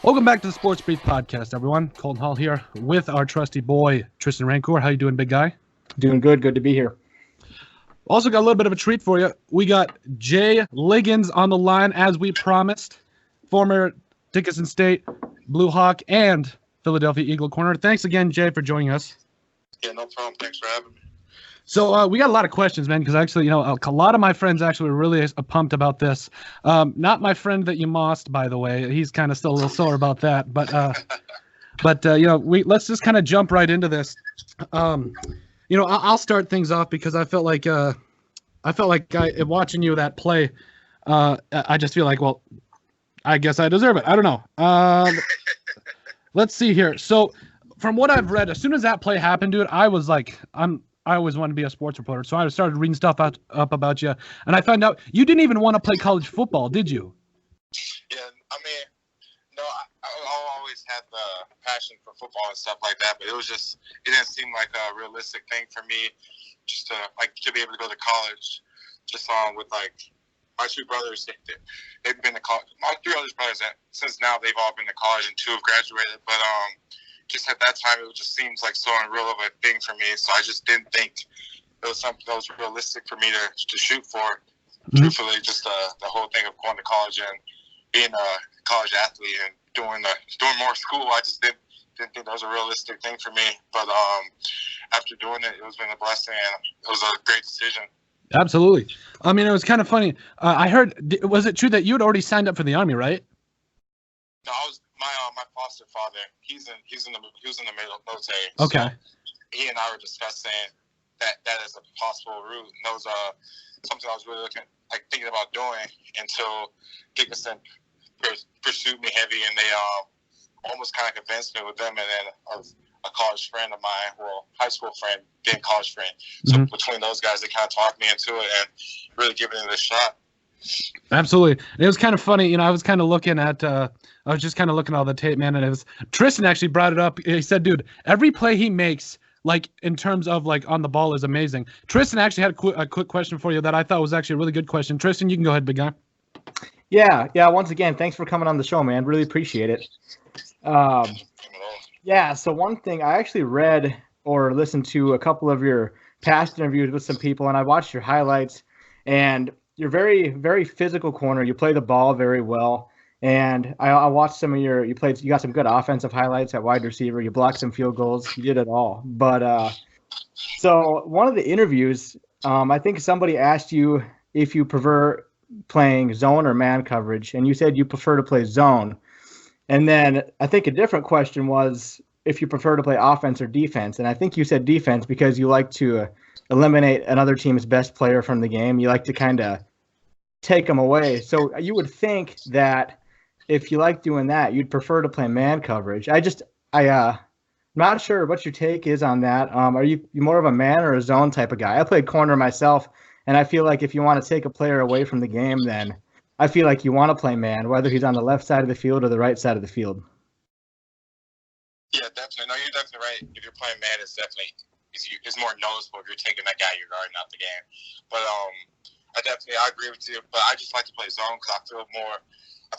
Welcome back to the Sports Brief Podcast, everyone. Colton Hall here with our trusty boy, Tristin Rancourt. How you doing, big guy? Doing good. Good to be here. Also got a little bit of a treat for you. We got Jay Liggins on the line, as we promised. Former Dickinson State Blue Hawk and Philadelphia Eagle corner. Thanks again, Jay, for joining us. Yeah, no problem. Thanks for having me. So we got a lot of questions, man, because actually, a lot of my friends actually were really pumped about this. Not my friend that you mossed, by the way. He's kind of still a little sore about that. But let's just kind of jump right into this. I'll start things off because I felt like watching you that play. I just feel like, well, I guess I deserve it. I don't know. Let's see here. So from what I've read, as soon as that play happened, dude, I was like, I always wanted to be a sports reporter, so I started reading stuff up about you, and I found out you didn't even want to play college football, did you? Yeah, I mean, no, I always had the passion for football and stuff like that, but it didn't seem like a realistic thing for me just to be able to go to college. Just with like my two brothers, they've been to college. My three other brothers, since now they've all been to college and two have graduated, but just at that time, it just seems like so unreal of a thing for me. So I just didn't think it was something that was realistic for me to shoot for. Mm-hmm. Truthfully, just the whole thing of going to college and being a college athlete and doing more school, I just didn't think that was a realistic thing for me. But after doing it, it's been a blessing and it was a great decision. Absolutely. I mean, it was kind of funny. I heard, was it true that you had already signed up for the Army, right? No, my foster father. He was in the military. Okay. So he and I were discussing that as a possible route, and that was something I was really thinking about doing until Dickinson pursued me heavy, and they almost kind of convinced me with them, and then a college friend of mine, well, high school friend, then college friend. So between those guys, they kind of talked me into it and really giving it a shot. Absolutely. It was kind of funny. I was kind of looking at I was just kind of looking at all the tape, man, and it was Tristin actually brought it up. He said, dude, every play he makes, like in terms of like on the ball, is amazing. Tristin actually had a quick question for you that I thought was actually a really good question. Tristin, you can go ahead, big guy. Yeah. Once again, thanks for coming on the show, man. Really appreciate it. So one thing, I actually read or listened to a couple of your past interviews with some people, and I watched your highlights, and you're very, very physical corner. You play the ball very well. And I watched some of you got some good offensive highlights at wide receiver. You blocked some field goals. You did it all. But so one of the interviews, I think somebody asked you if you prefer playing zone or man coverage, and you said you prefer to play zone. And then I think a different question was if you prefer to play offense or defense. And I think you said defense because you like to eliminate another team's best player from the game. You like to kind of take them away. So you would think that if you like doing that, you'd prefer to play man coverage. I'm not sure what your take is on that. Are you more of a man or a zone type of guy? I played corner myself, and I feel like if you want to take a player away from the game, then I feel like you want to play man, whether he's on the left side of the field or the right side of the field. Yeah, definitely. No, you're definitely right. If you're playing man, it's more noticeable if you're taking that guy you're guarding out the game. But I agree with you. But I just like to play zone because I feel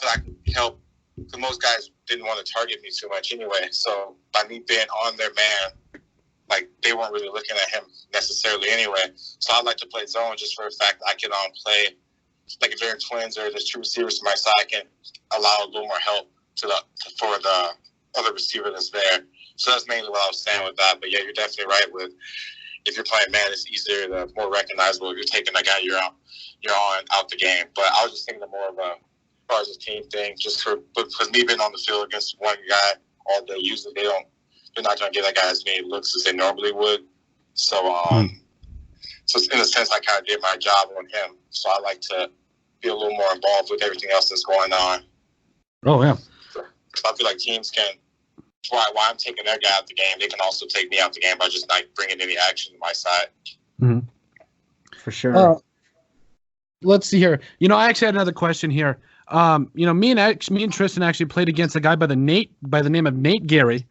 I can help. Because most guys didn't want to target me too much anyway. So by me being on their man, like they weren't really looking at him necessarily anyway. So I like to play zone just for the fact that I can play, like if they're in twins or there's two receivers to my side, I can allow a little more help for the other receiver that's there. So that's mainly what I was saying with that. But yeah, you're definitely right with if you're playing man, it's easier, more recognizable if you're taking that guy you're on out the game. But I was just thinking more of as far as a team thing, just because me being on the field against one guy all day, usually they're not going to give that guy as many looks as they normally would. So, so in a sense, I kind of did my job on him. So I like to be a little more involved with everything else that's going on. Oh yeah. Because I feel like teams can. Why I'm taking their guy out the game, they can also take me out the game by just not bringing any action to my side. Mm-hmm. For sure. Let's see here. I actually had another question here. Me and Tristin actually played against a guy by the name of Nate Gary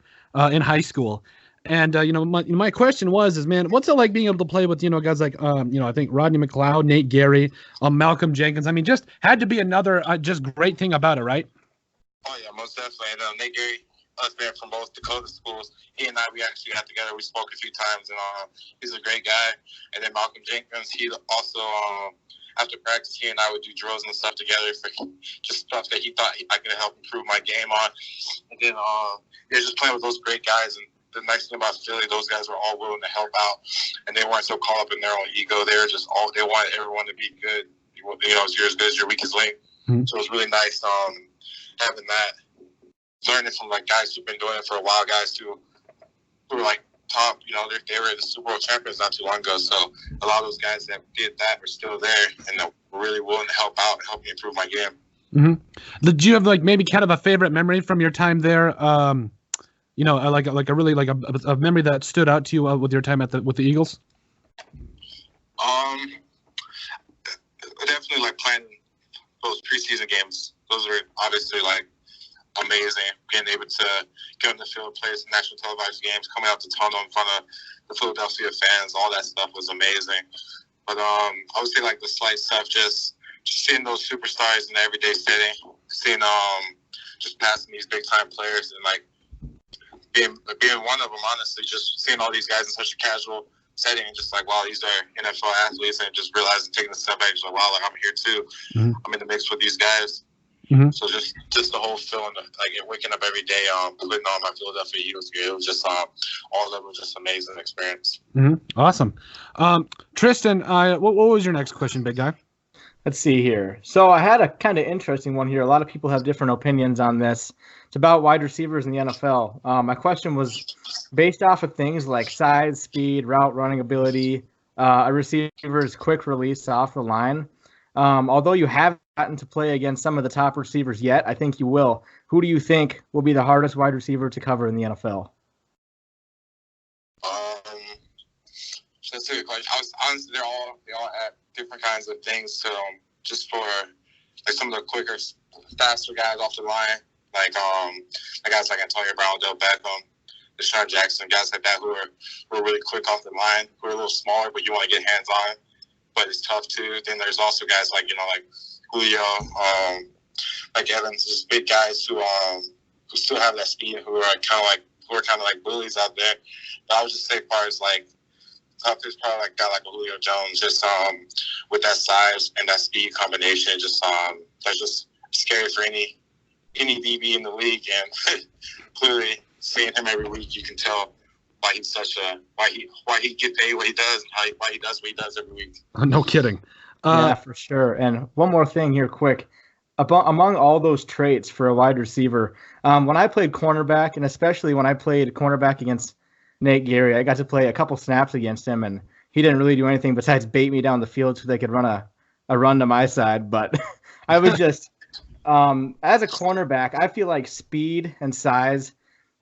in high school. And my question was, man, what's it like being able to play with guys like I think Rodney McLeod, Nate Gary, Malcolm Jenkins? I mean, just had to be another just great thing about it, right? Oh yeah, most definitely. And Nate Gary, us being from both Dakota schools, he and I, we actually got together. We spoke a few times, and he's a great guy. And then Malcolm Jenkins, he also after practice, he and I would do drills and stuff together for just stuff that he thought I could help improve my game on. And then just playing with those great guys. And the nice thing about Philly, those guys were all willing to help out, and they weren't so caught up in their own ego. They were just they wanted everyone to be good. You know, you're as good as your weakest link. Mm-hmm. So it was really nice having that. Learning from like guys who've been doing it for a while, guys who were like top, you know, they were the Super Bowl champions not too long ago. So a lot of those guys that did that are still there and they're really willing to help out and help me improve my game. Mm-hmm. Did you have like maybe kind of a favorite memory from your time there? You know, like a really like a memory that stood out to you with your time with the Eagles. Definitely like playing those preseason games. Those were obviously like amazing. Being able to get on the field, play some national televised games, coming out to tunnel in front of the Philadelphia fans, all that stuff was amazing. But I would say like the slight stuff, just seeing those superstars in the everyday setting, seeing just passing these big time players and like being one of them, honestly, just seeing all these guys in such a casual setting and just like, wow, these are NFL athletes, and just realizing, taking a step back, just like, wow, like I'm here too. Mm-hmm. I'm in the mix with these guys. Mm-hmm. So just the whole feeling of like waking up every day, putting on my Philadelphia Eagles gear, it was just all of it was just amazing experience. Mm-hmm. Awesome. Tristin, what was your next question, big guy? Let's see here. So I had a kind of interesting one here. A lot of people have different opinions on this. It's about wide receivers in the NFL. My question was based off of things like size, speed, route running ability, a receiver's quick release off the line. Although you haven't gotten to play against some of the top receivers yet, I think you will. Who do you think will be the hardest wide receiver to cover in the NFL? That's a good question. Honestly, they all add different kinds of things to them. Just for like some of the quicker, faster guys off the line, like guys like Antonio Brown, Odell Beckham, Deshaun Jackson, guys like that who are really quick off the line, who are a little smaller, but you want to get hands on, but it's tough too. Then there's also guys like like Julio, like Evans, just big guys who still have that speed, who are kind of like bullies out there. But I would just say, as far as like toughest, probably like a guy like Julio Jones, just with that size and that speed combination, just that's just scary for any DB in the league. And clearly, seeing him every week, you can tell why he's why he gets paid what he does, and why he does what he does every week. No kidding. Yeah, for sure. And one more thing here, quick. Among all those traits for a wide receiver, when I played cornerback, and especially when I played cornerback against Nate Gary, I got to play a couple snaps against him, and he didn't really do anything besides bait me down the field so they could run a run to my side. But I was just, as a cornerback, I feel like speed and size,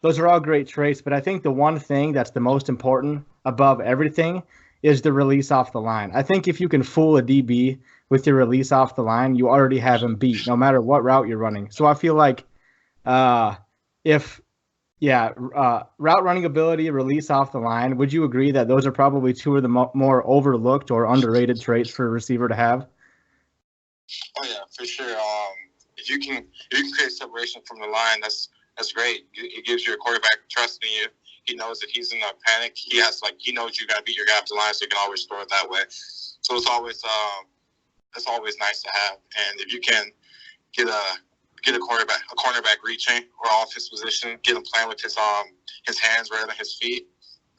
those are all great traits. But I think the one thing that's the most important above everything is the release off the line. I think if you can fool a DB with your release off the line, you already have him beat, no matter what route you're running. So I feel like route running ability, release off the line, would you agree that those are probably two of the more overlooked or underrated traits for a receiver to have? Oh, yeah, for sure. If you can create separation from the line, that's great. It gives your quarterback trust in you. He knows that he's in a panic. He knows you got to beat your guy off the line, so you can always throw it that way. So it's always nice to have. And if you can get a cornerback reaching or off his position, get him playing with his hands rather than his feet,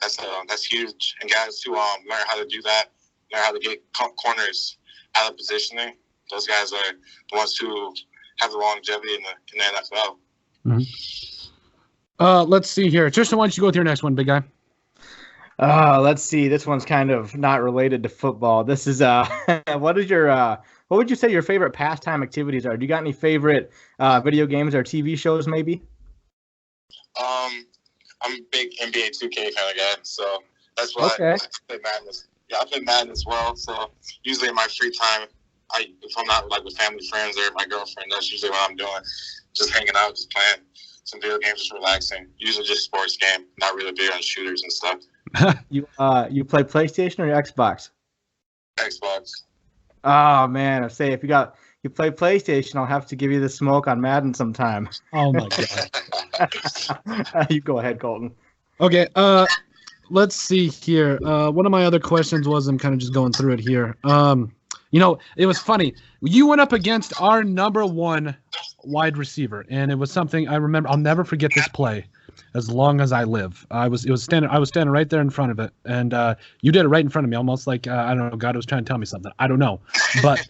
that's huge. And guys who learn how to do that, learn how to get corners out of positioning, those guys are the ones who have the longevity in the NFL. Mm-hmm. Let's see here. Tristin, why don't you go with your next one, big guy? Let's see. This one's kind of not related to football. This is what would you say your favorite pastime activities are? Do you got any favorite video games or TV shows maybe? I'm a big NBA 2K kind of guy, so that's why I play Madden. Yeah, I play Madden as well. So usually in my free time, if I'm not like with family, friends, or my girlfriend, that's usually what I'm doing. Just hanging out, just playing some video games, just relaxing. Usually just sports game, not really big on shooters and stuff. You play PlayStation or Xbox? Xbox. Oh man, I say if you play PlayStation, I'll have to give you the smoke on Madden sometime. Oh my god. You go ahead, Colton. Okay. Let's see here. One of my other questions was, I'm kind of just going through it here. It was funny. You went up against our number one wide receiver, and it was something I remember. I'll never forget this play as long as I live. I was standing right there in front of it, and you did it right in front of me, almost like I don't know, God was trying to tell me something. I don't know, but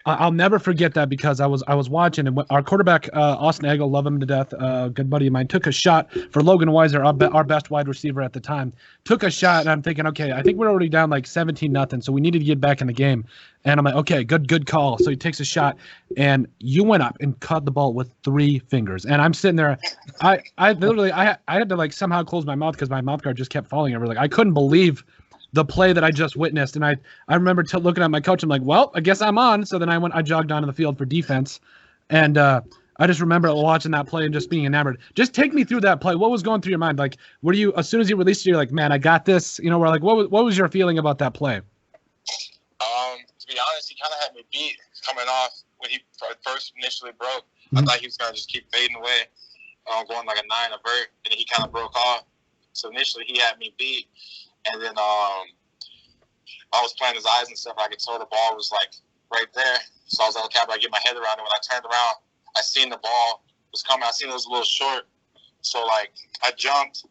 I'll never forget that because I was watching, and our quarterback Austin Eggle, love him to death, good buddy of mine, took a shot for Logan Weiser, our best wide receiver at the time. Took a shot, and I'm thinking, okay, I think we're already down like 17-0, so we needed to get back in the game. And I'm like, okay, good call. So he takes a shot, and you went up and caught the ball with 3 fingers. And I'm sitting there, I literally had to like somehow close my mouth because my mouth guard just kept falling over. Like I couldn't believe the play that I just witnessed. And I remember looking at my coach. I'm like, well, I guess I'm on. So then I jogged onto the field for defense, and I just remember watching that play and just being enamored. Just take me through that play. What was going through your mind? Like, were you, as soon as you released it, you're like, man, I got this. We're like, what was your feeling about that play? To be honest, he kind of had me beat coming off when he first initially broke. I thought he was going to just keep fading away, going like a 9 avert, and then he kind of broke off. So initially he had me beat, and then I was playing his eyes and stuff. I could tell the ball was like right there. So I was like, okay, I gotta get my head around it. When I turned around, I seen the ball was coming. I seen it was a little short. So like I jumped,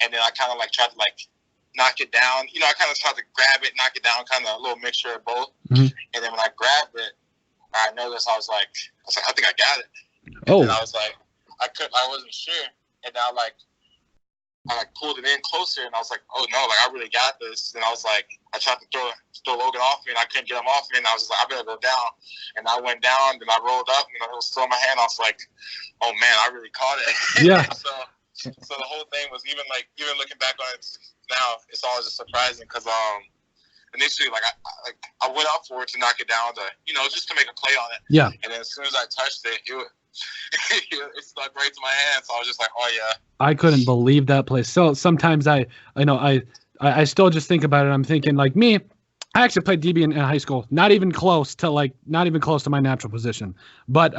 and then I kind of like tried to like knock it down. I kind of tried to grab it, knock it down, kind of a little mixture of both. Mm-hmm. And then when I grabbed it, I noticed I was like, I think I got it. Oh. And I was like, I wasn't sure. And now I pulled it in closer, and I was like, oh no, like I really got this. And I was like, I tried to throw Logan off me, and I couldn't get him off me. And I was just like, I better go down. And I went down, and I rolled up, and it was still in my hand. I was like, oh man, I really caught it. Yeah. So the whole thing was even looking back on it now, it's always just surprising because initially I went up for it to knock it down to just to make a play on it. Yeah. And then as soon as I touched it, it stuck right to my hand. So I was just like, oh yeah. I couldn't believe that play. So sometimes I still just think about it. I'm thinking like me. I actually played DB in high school. Not even close to my natural position. But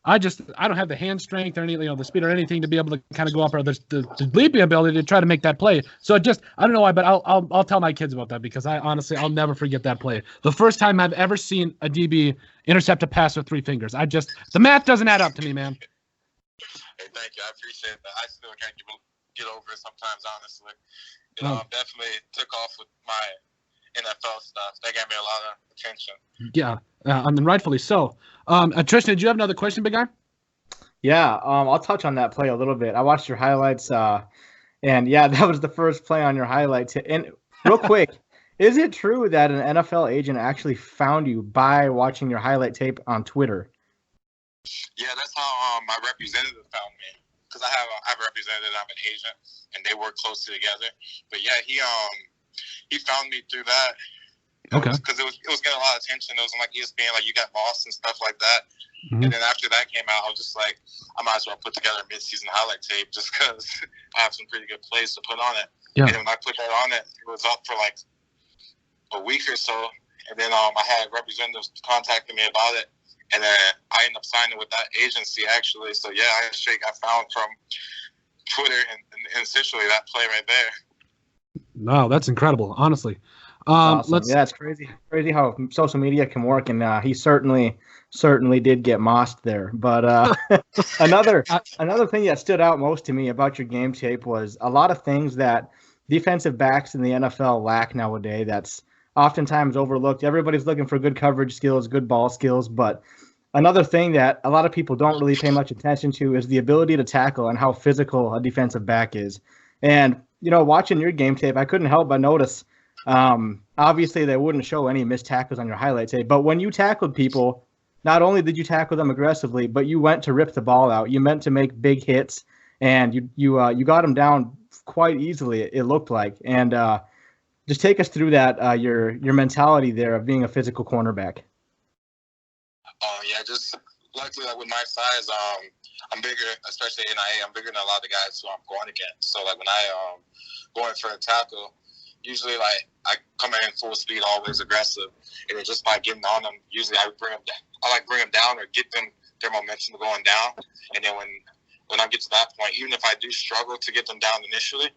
I don't have the hand strength or any, the speed or anything to be able to kind of go up, or the leaping ability to try to make that play. So I don't know why, but I'll tell my kids about that because I'll never forget that play. The first time I've ever seen a DB intercept a pass with 3 fingers. The math doesn't add up to me, man. Hey, thank you. I appreciate that. I still can't get over it sometimes, honestly. Definitely took off with my NFL stuff. That gave me a lot of attention. Yeah, and rightfully so. Tristan, did you have another question, big guy? Yeah, I'll touch on that play a little bit. I watched your highlights, and yeah, that was the first play on your highlights. And real quick, is it true that an NFL agent actually found you by watching your highlight tape on Twitter? Yeah, that's how my representative found me. Because I have a representative, I'm an agent, and they work closely together. But yeah, he found me through that. Okay. Because it was getting a lot of attention. It was on like ESPN, like You Got Lost and stuff like that. Mm-hmm. And then after that came out, I was just like, I might as well put together a mid-season highlight tape just because I have some pretty good plays to put on it. Yeah. And then when I put that on it, it was up for like a week or so. And then I had representatives contacting me about it. And then I ended up signing with that agency, actually. So, yeah, I found from Twitter and essentially that play right there. Wow, that's incredible, honestly. Awesome. Yeah, it's crazy how social media can work, and he certainly did get mossed there. But another thing that stood out most to me about your game tape was a lot of things that defensive backs in the NFL lack nowadays. That's oftentimes overlooked. Everybody's looking for good coverage skills, good ball skills, but another thing that a lot of people don't really pay much attention to is the ability to tackle and how physical a defensive back is. And watching your game tape, I couldn't help but notice. Obviously, they wouldn't show any missed tackles on your highlight tape, but when you tackled people, not only did you tackle them aggressively, but you went to rip the ball out. You meant to make big hits, and you got them down quite easily. It looked like, and just take us through that your mentality there of being a physical cornerback. Yeah, just luckily like with my size, I'm bigger, especially in IA. I'm bigger than a lot of the guys who I'm going against. So like when I going for a tackle, usually like I come in full speed, always aggressive, and then just by getting on them, usually I bring them down. I like bring them down or get them their momentum going down, and then when I get to that point, even if I do struggle to get them down initially,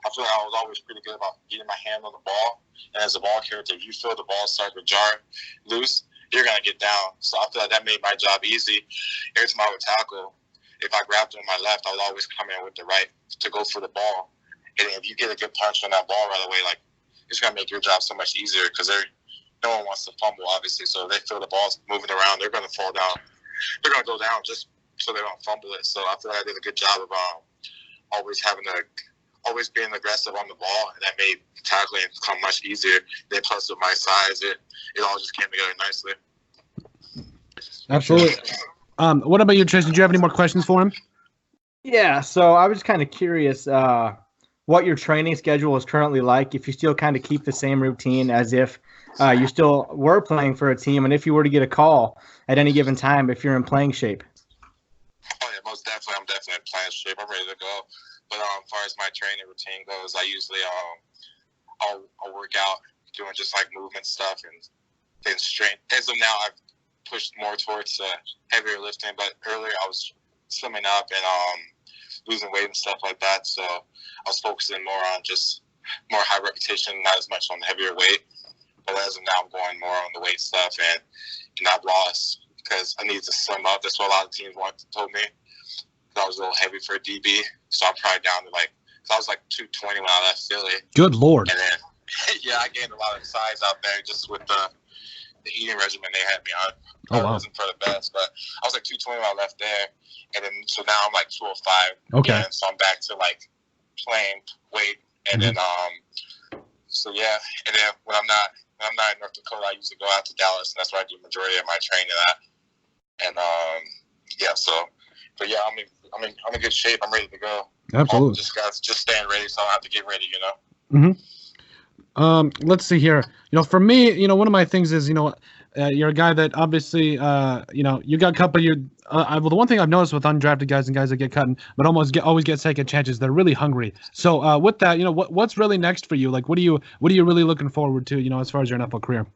I feel like I was always pretty good about getting my hand on the ball. And as a ball carrier, if you feel the ball start to jar loose, you're gonna get down. So I feel like that made my job easy. Every time I would tackle, if I grabbed them with my left, I would always come in with the right to go for the ball. And if you get a good punch on that ball right away, like it's gonna make your job so much easier because no one wants to fumble, obviously. So if they feel the ball's moving around, they're gonna fall down. They're gonna go down just so they don't fumble it. So I feel like I did a good job of always being aggressive on the ball, and that made tackling come much easier. Then plus with my size, it all just came together nicely. Absolutely. What about you, Tristan? Do you have any more questions for him? Yeah, so I was just kind of curious what your training schedule is currently like, if you still kind of keep the same routine as if you still were playing for a team, and if you were to get a call at any given time, if you're in playing shape. Oh, yeah, most definitely. I'm definitely in playing shape. I'm ready to go. But as far as my training routine goes, I usually I'll work out doing just like movement stuff and then strength. As of now, I've pushed more towards heavier lifting, but earlier I was swimming up and losing weight and stuff like that. So I was focusing more on just more high repetition, not as much on the heavier weight. But as of now, I'm going more on the weight stuff, and I've lost because I need to slim up. That's what a lot of teams told me. I was a little heavy for a DB, so I'm probably down to I was like 220 when I left Philly. Good Lord. And then, yeah, I gained a lot of size out there just with the eating regimen they had me on. Oh, wow. It wasn't for the best, but I was like 220 when I left there, and then so now I'm like 205. Okay. And so I'm back to like playing weight, and then so yeah, and then when I'm not in North Dakota, I usually go out to Dallas, and that's where I do the majority of my training at. And yeah, so. But yeah, I'm in good shape. I'm ready to go. Absolutely. Just staying ready, so I don't have to get ready. Let's see here. For me, one of my things is, you're a guy that obviously, you got cut, but well, the one thing I've noticed with undrafted guys and guys that get cut, but always get second chances, they're really hungry. So with that, what's really next for you? Like, what are you really looking forward to? As far as your NFL career.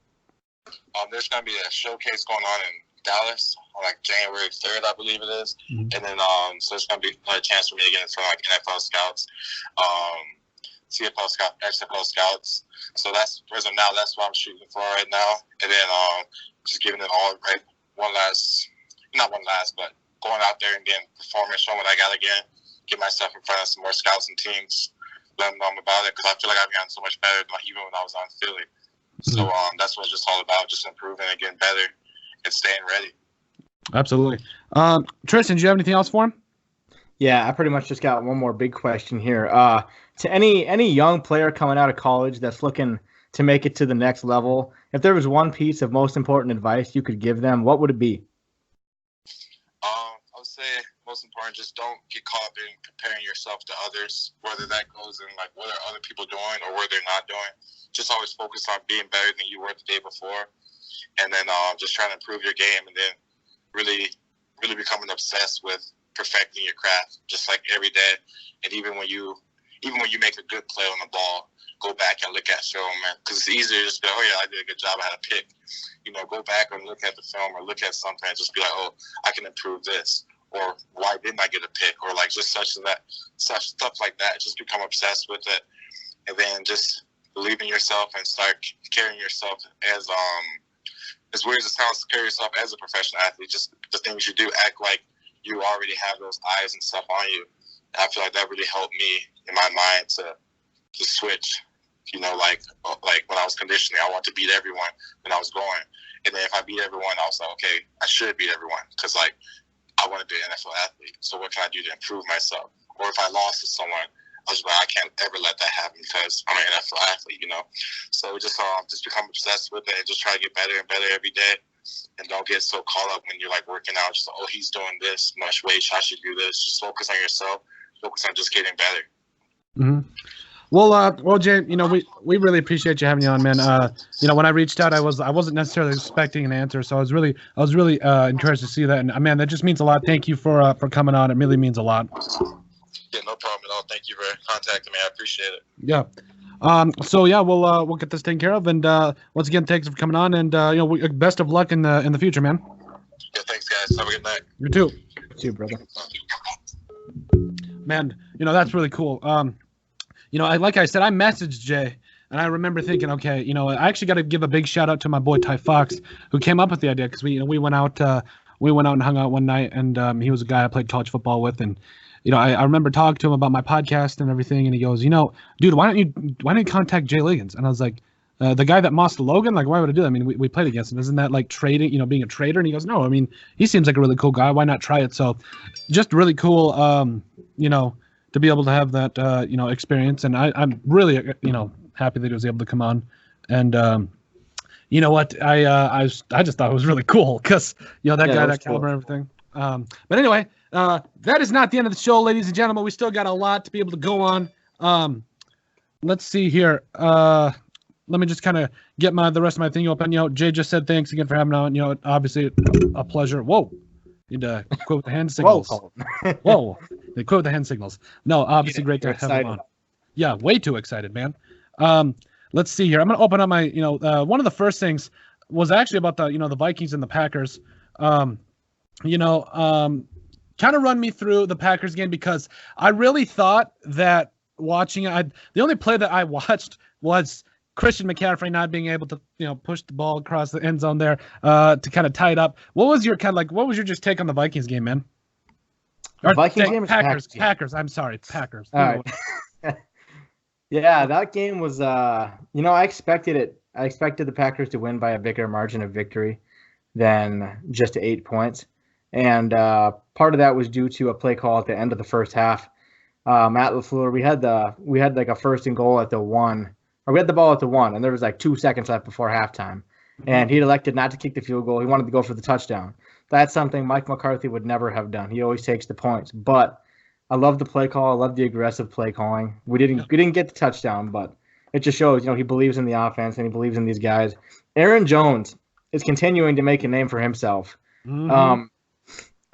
There's gonna be a showcase going on in Dallas on like January 3rd, I believe it is. And then so it's gonna be another chance for me to get in front of like NFL scouts, CFL scouts, XFL scouts. So that's as of now, that's what I'm shooting for right now. And then just giving it all right, not one last, but going out there and getting performing, showing what I got again, get myself in front of some more scouts and teams, let them know about it, because I feel like I've gotten so much better than even when I was on Philly. So that's what it's just all about, just improving and getting better and staying ready. Absolutely. Tristan, do you have anything else for him? Yeah, I pretty much just got one more big question here. To any young player coming out of college that's looking to make it to the next level, if there was one piece of most important advice you could give them, what would it be? I would say most important, just don't get caught up in comparing yourself to others, whether that goes in like what are other people doing or what they're not doing. Just always focus on being better than you were the day before, and then just trying to improve your game, and then really becoming obsessed with perfecting your craft, just like every day. And even when you make a good play on the ball, go back and look at film, man, because it's easier to just be, oh yeah, I did a good job, I had a pick. Go back and look at the film or look at something and just be like, oh, I can improve this, or why didn't I get a pick, or like just such stuff like that. Just become obsessed with it, and then just believe in yourself and start carrying yourself as weird as it sounds, carry yourself as a professional athlete. Just the things you do, act like you already have those eyes and stuff on you. And I feel like that really helped me in my mind to switch. Like when I was conditioning, I wanted to beat everyone when I was going. And then if I beat everyone, I was like, okay, I should beat everyone because like I want to be an NFL athlete. So what can I do to improve myself? Or if I lost to someone, I was like, I can't ever let that happen because I'm an NFL athlete, So just become obsessed with it and just try to get better and better every day. And don't get so caught up when you're like working out, just oh, he's doing this much weight, I should do this. Just focus on yourself. Focus on just getting better. Well, Jay, we really appreciate you having you on, man. When I reached out, I wasn't necessarily expecting an answer, so I was really encouraged to see that, and man, that just means a lot. Thank you for coming on. It really means a lot. Yeah, no problem at all. Thank you for contacting me. I appreciate it. Yeah. So yeah, we'll get this taken care of. And once again, thanks for coming on. And best of luck in the future, man. Yeah, thanks, guys. Have a good night. You too. You too, brother. Man, that's really cool. Like I said, I messaged Jay, and I remember thinking, okay, I actually got to give a big shout out to my boy Ty Fox, who came up with the idea, because we went out and hung out one night, and he was a guy I played college football with, and I remember talking to him about my podcast and everything, and he goes, dude, why don't you contact Jay Liggins? And I was like, the guy that mossed Logan, like, why would I do that? I mean, we played against him. Isn't that like trading, being a trader? And he goes, no, I mean, he seems like a really cool guy. Why not try it? So just really cool, to be able to have that, experience. And I'm really, happy that he was able to come on. And, you know what? I just thought it was really cool because, that guy, that caliber, and everything. But anyway, that is not the end of the show, ladies and gentlemen. We still got a lot to be able to go on. Let's see here. Let me just kind of get the rest of my thing open. Jay just said thanks again for having me on. Obviously a pleasure. Whoa. Need to quit with the hand signals. Whoa. They quit with the hand signals. No, obviously great to have him on. Yeah, way too excited, man. Let's see here. I'm going to open up my, one of the first things was actually about the Vikings and the Packers. Kind of run me through the Packers game, because I really thought that watching it, the only play that I watched was Christian McCaffrey not being able to, push the ball across the end zone there to kind of tie it up. What was your just take on the Vikings game, man? Vikings game? Packers. I'm sorry, Packers. All right. Yeah, that game was, I expected it. I expected the Packers to win by a bigger margin of victory than just 8 points. And part of that was due to a play call at the end of the first half. Matt LaFleur, we had like a first and goal at the 1. Or we had the ball at the 1, and there was like 2 seconds left before halftime. And he elected not to kick the field goal. He wanted to go for the touchdown. That's something Mike McCarthy would never have done. He always takes the points. But I love the play call. I love the aggressive play calling. We didn't get the touchdown, but it just shows, he believes in the offense and he believes in these guys. Aaron Jones is continuing to make a name for himself. Mm-hmm.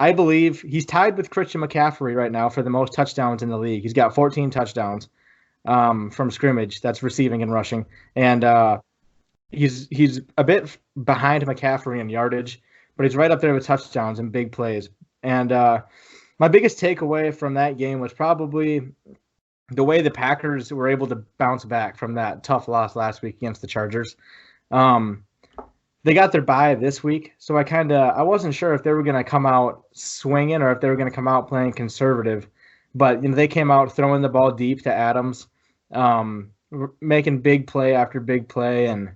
I believe he's tied with Christian McCaffrey right now for the most touchdowns in the league. He's got 14 touchdowns from scrimmage. That's receiving and rushing. And he's a bit behind McCaffrey in yardage, but he's right up there with touchdowns and big plays. And my biggest takeaway from that game was probably the way the Packers were able to bounce back from that tough loss last week against the Chargers. They got their bye this week, so I wasn't sure if they were going to come out swinging or if they were going to come out playing conservative. But they came out throwing the ball deep to Adams, making big play after big play, and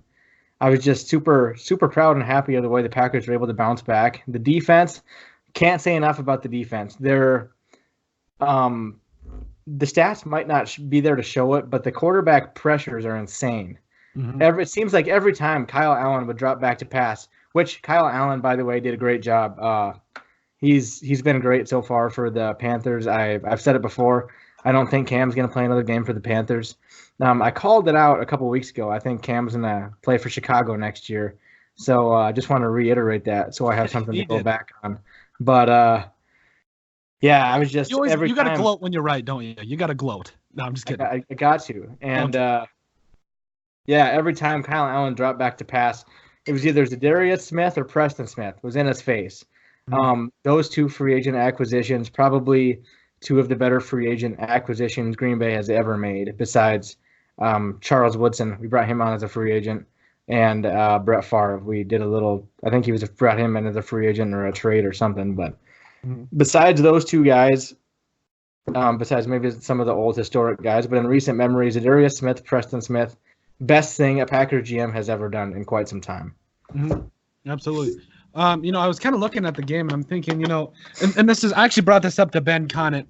I was just super, super proud and happy of the way the Packers were able to bounce back. The defense, can't say enough about the defense. The stats might not be there to show it, but the quarterback pressures are insane. Mm-hmm. It seems like every time Kyle Allen would drop back to pass, which Kyle Allen, by the way, did a great job. He's been great so far for the Panthers. I've said it before. I don't think Cam's going to play another game for the Panthers. I called it out a couple weeks ago. I think Cam's going to play for Chicago next year. So I just want to reiterate that so I have something to go back on. But, yeah, I was just you got to gloat when you're right, don't you? You got to gloat. No, I'm just kidding. I got to. And, yeah, every time Kyle Allen dropped back to pass, it was either Zadarius Smith or Preston Smith was in his face. Mm-hmm. Those 2 free agent acquisitions, probably 2 of the better free agent acquisitions Green Bay has ever made, besides Charles Woodson. We brought him on as a free agent, and Brett Favre. We did I think he brought him in as a free agent or a trade or something. But besides those 2 guys, besides maybe some of the old historic guys, but in recent memory, Zadarius Smith, Preston Smith, best thing a Packers GM has ever done in quite some time. Mm-hmm. Absolutely. I was kind of looking at the game and I'm thinking, and this is, I actually brought this up to Ben Conant,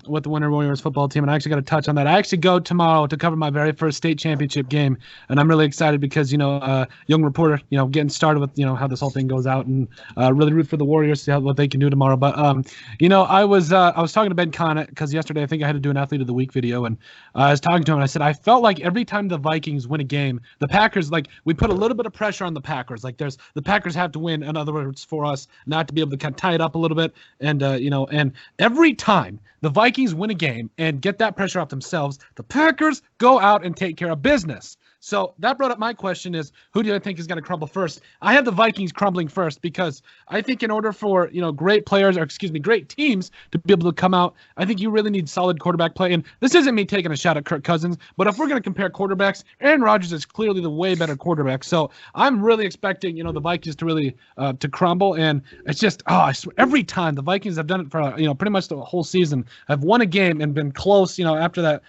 with the Winter Warriors football team, and I actually got to touch on that. I actually go tomorrow to cover my very first state championship game, and I'm really excited because, young reporter, getting started with, how this whole thing goes out, and really root for the Warriors, see what they can do tomorrow. But, I was talking to Ben Conant because yesterday I think I had to do an Athlete of the Week video, and I was talking to him, and I said, I felt like every time the Vikings win a game, the Packers, we put a little bit of pressure on the Packers. The Packers have to win, in other words, for us not to be able to kind of tie it up a little bit. And, and every time time the Vikings win a game and get that pressure off themselves, the Packers go out and take care of business. So that brought up my question is, who do you think is going to crumble first? I have the Vikings crumbling first because I think in order for, great players, or great teams to be able to come out, I think you really need solid quarterback play. And this isn't me taking a shot at Kirk Cousins, but if we're going to compare quarterbacks, Aaron Rodgers is clearly the way better quarterback. So I'm really expecting, the Vikings to really to crumble. And it's just, I swear, every time the Vikings have done it for, pretty much the whole season, have won a game and been close, after that,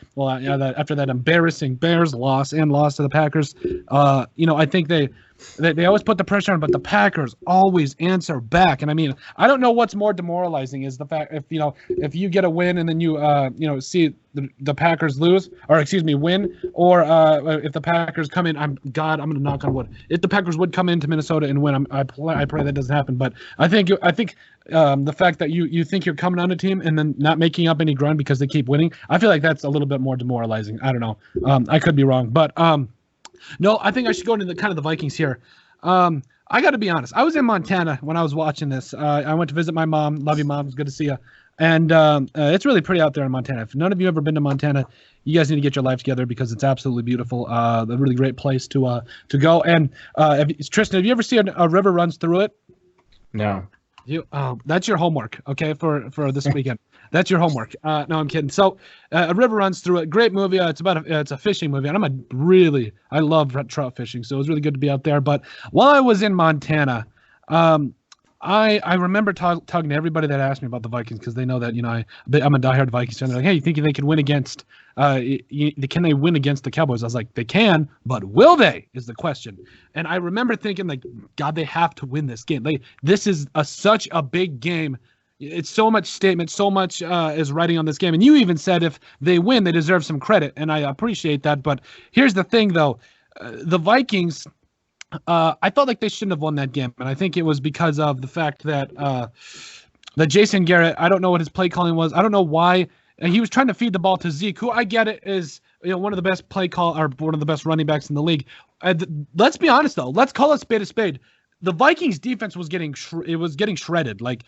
after that embarrassing Bears loss to the Packers, I think they always put the pressure on, but the Packers always answer back. And I mean, I don't know what's more demoralizing is the fact if you get a win and then you see the Packers lose, or win, or if the Packers come in, I'm going to knock on wood. If the Packers would come into Minnesota and win, I pray that doesn't happen. But I think the fact that you think you're coming on a team and then not making up any ground because they keep winning, I feel like that's a little bit more demoralizing. I don't know. I could be wrong, but no, I think I should go into the Vikings here. I got to be honest. I was in Montana when I was watching this. I went to visit my mom. Love you, Mom. It's good to see you. And it's really pretty out there in Montana. If none of you ever been to Montana, you guys need to get your life together because it's absolutely beautiful. A really great place to go. And Tristan, have you ever seen a river runs through it? No. That's your homework, okay, for this weekend. That's your homework. No, I'm kidding. So, a river runs through it. Great movie. It's a fishing movie, and I love trout fishing, so it was really good to be out there. But while I was in Montana, I remember talking to everybody that asked me about the Vikings because they know that I'm a diehard Vikings fan. They're like, hey, you think they can win against? Can they win against the Cowboys? I was like, they can, but will they? Is the question. And I remember thinking, like, God, they have to win this game. This is such a big game. It's so much statement, so much is writing on this game. And you even said if they win, they deserve some credit, and I appreciate that. But here's the thing, though. The Vikings, I felt like they shouldn't have won that game, and I think it was because of the fact that Jason Garrett, I don't know what his play calling was. I don't know why. He was trying to feed the ball to Zeke, who I get it is one of the best one of the best running backs in the league. Let's be honest, though. Let's call a spade a spade. The Vikings defense was getting shredded. Like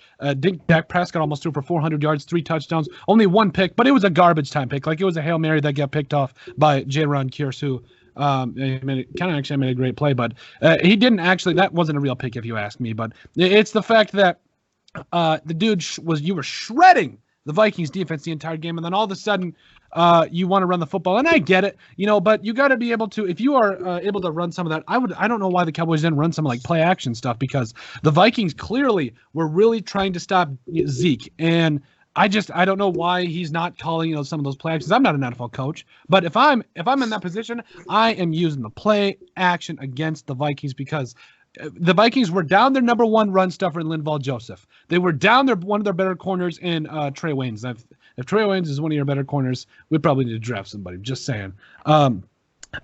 Dak Prescott almost threw for 400 yards, 3 touchdowns, only 1 pick, but it was a garbage time pick. Like it was a Hail Mary that got picked off by J-Ron Kearse, who made a great play, but he didn't actually. That wasn't a real pick, if you ask me. But it's the fact that the dude you were shredding the Vikings defense the entire game, and then all of a sudden you want to run the football, and I get it, but you got to be able to, if you are able to run some of that. I don't know why the Cowboys didn't run some like play action stuff, because the Vikings clearly were really trying to stop Zeke, and I don't know why he's not calling some of those play actions. I'm not an NFL coach, but if I'm in that position, I am using the play action against the Vikings, because the Vikings were down their number one run stuffer in Linval Joseph. They were down one of their better corners in Trey Waynes. If Trey Waynes is one of your better corners, we probably need to draft somebody. Just saying. And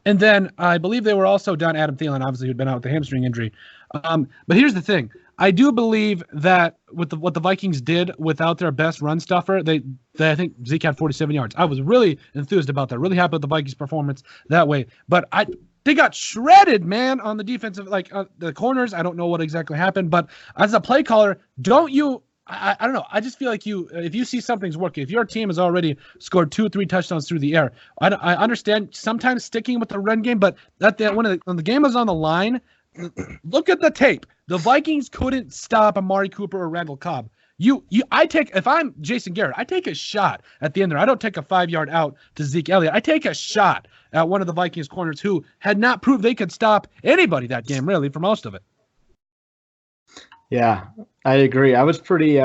then I believe they were also down Adam Thielen, obviously, who'd been out with a hamstring injury. But here's the thing. I do believe that with what the Vikings did without their best run stuffer, I think Zeke had 47 yards. I was really enthused about that. Really happy with the Vikings' performance that way. But they got shredded, man, on the defensive, the corners. I don't know what exactly happened, but as a play caller, don't you? I don't know. I just feel like if you see something's working, if your team has already scored 2 or 3 touchdowns through the air, I understand sometimes sticking with the run game, but when the game was on the line, look at the tape. The Vikings couldn't stop Amari Cooper or Randall Cobb. If I'm Jason Garrett, I take a shot at the end there. I don't take a 5-yard out to Zeke Elliott. I take a shot at one of the Vikings corners who had not proved they could stop anybody that game, really, for most of it. Yeah, I agree. I was pretty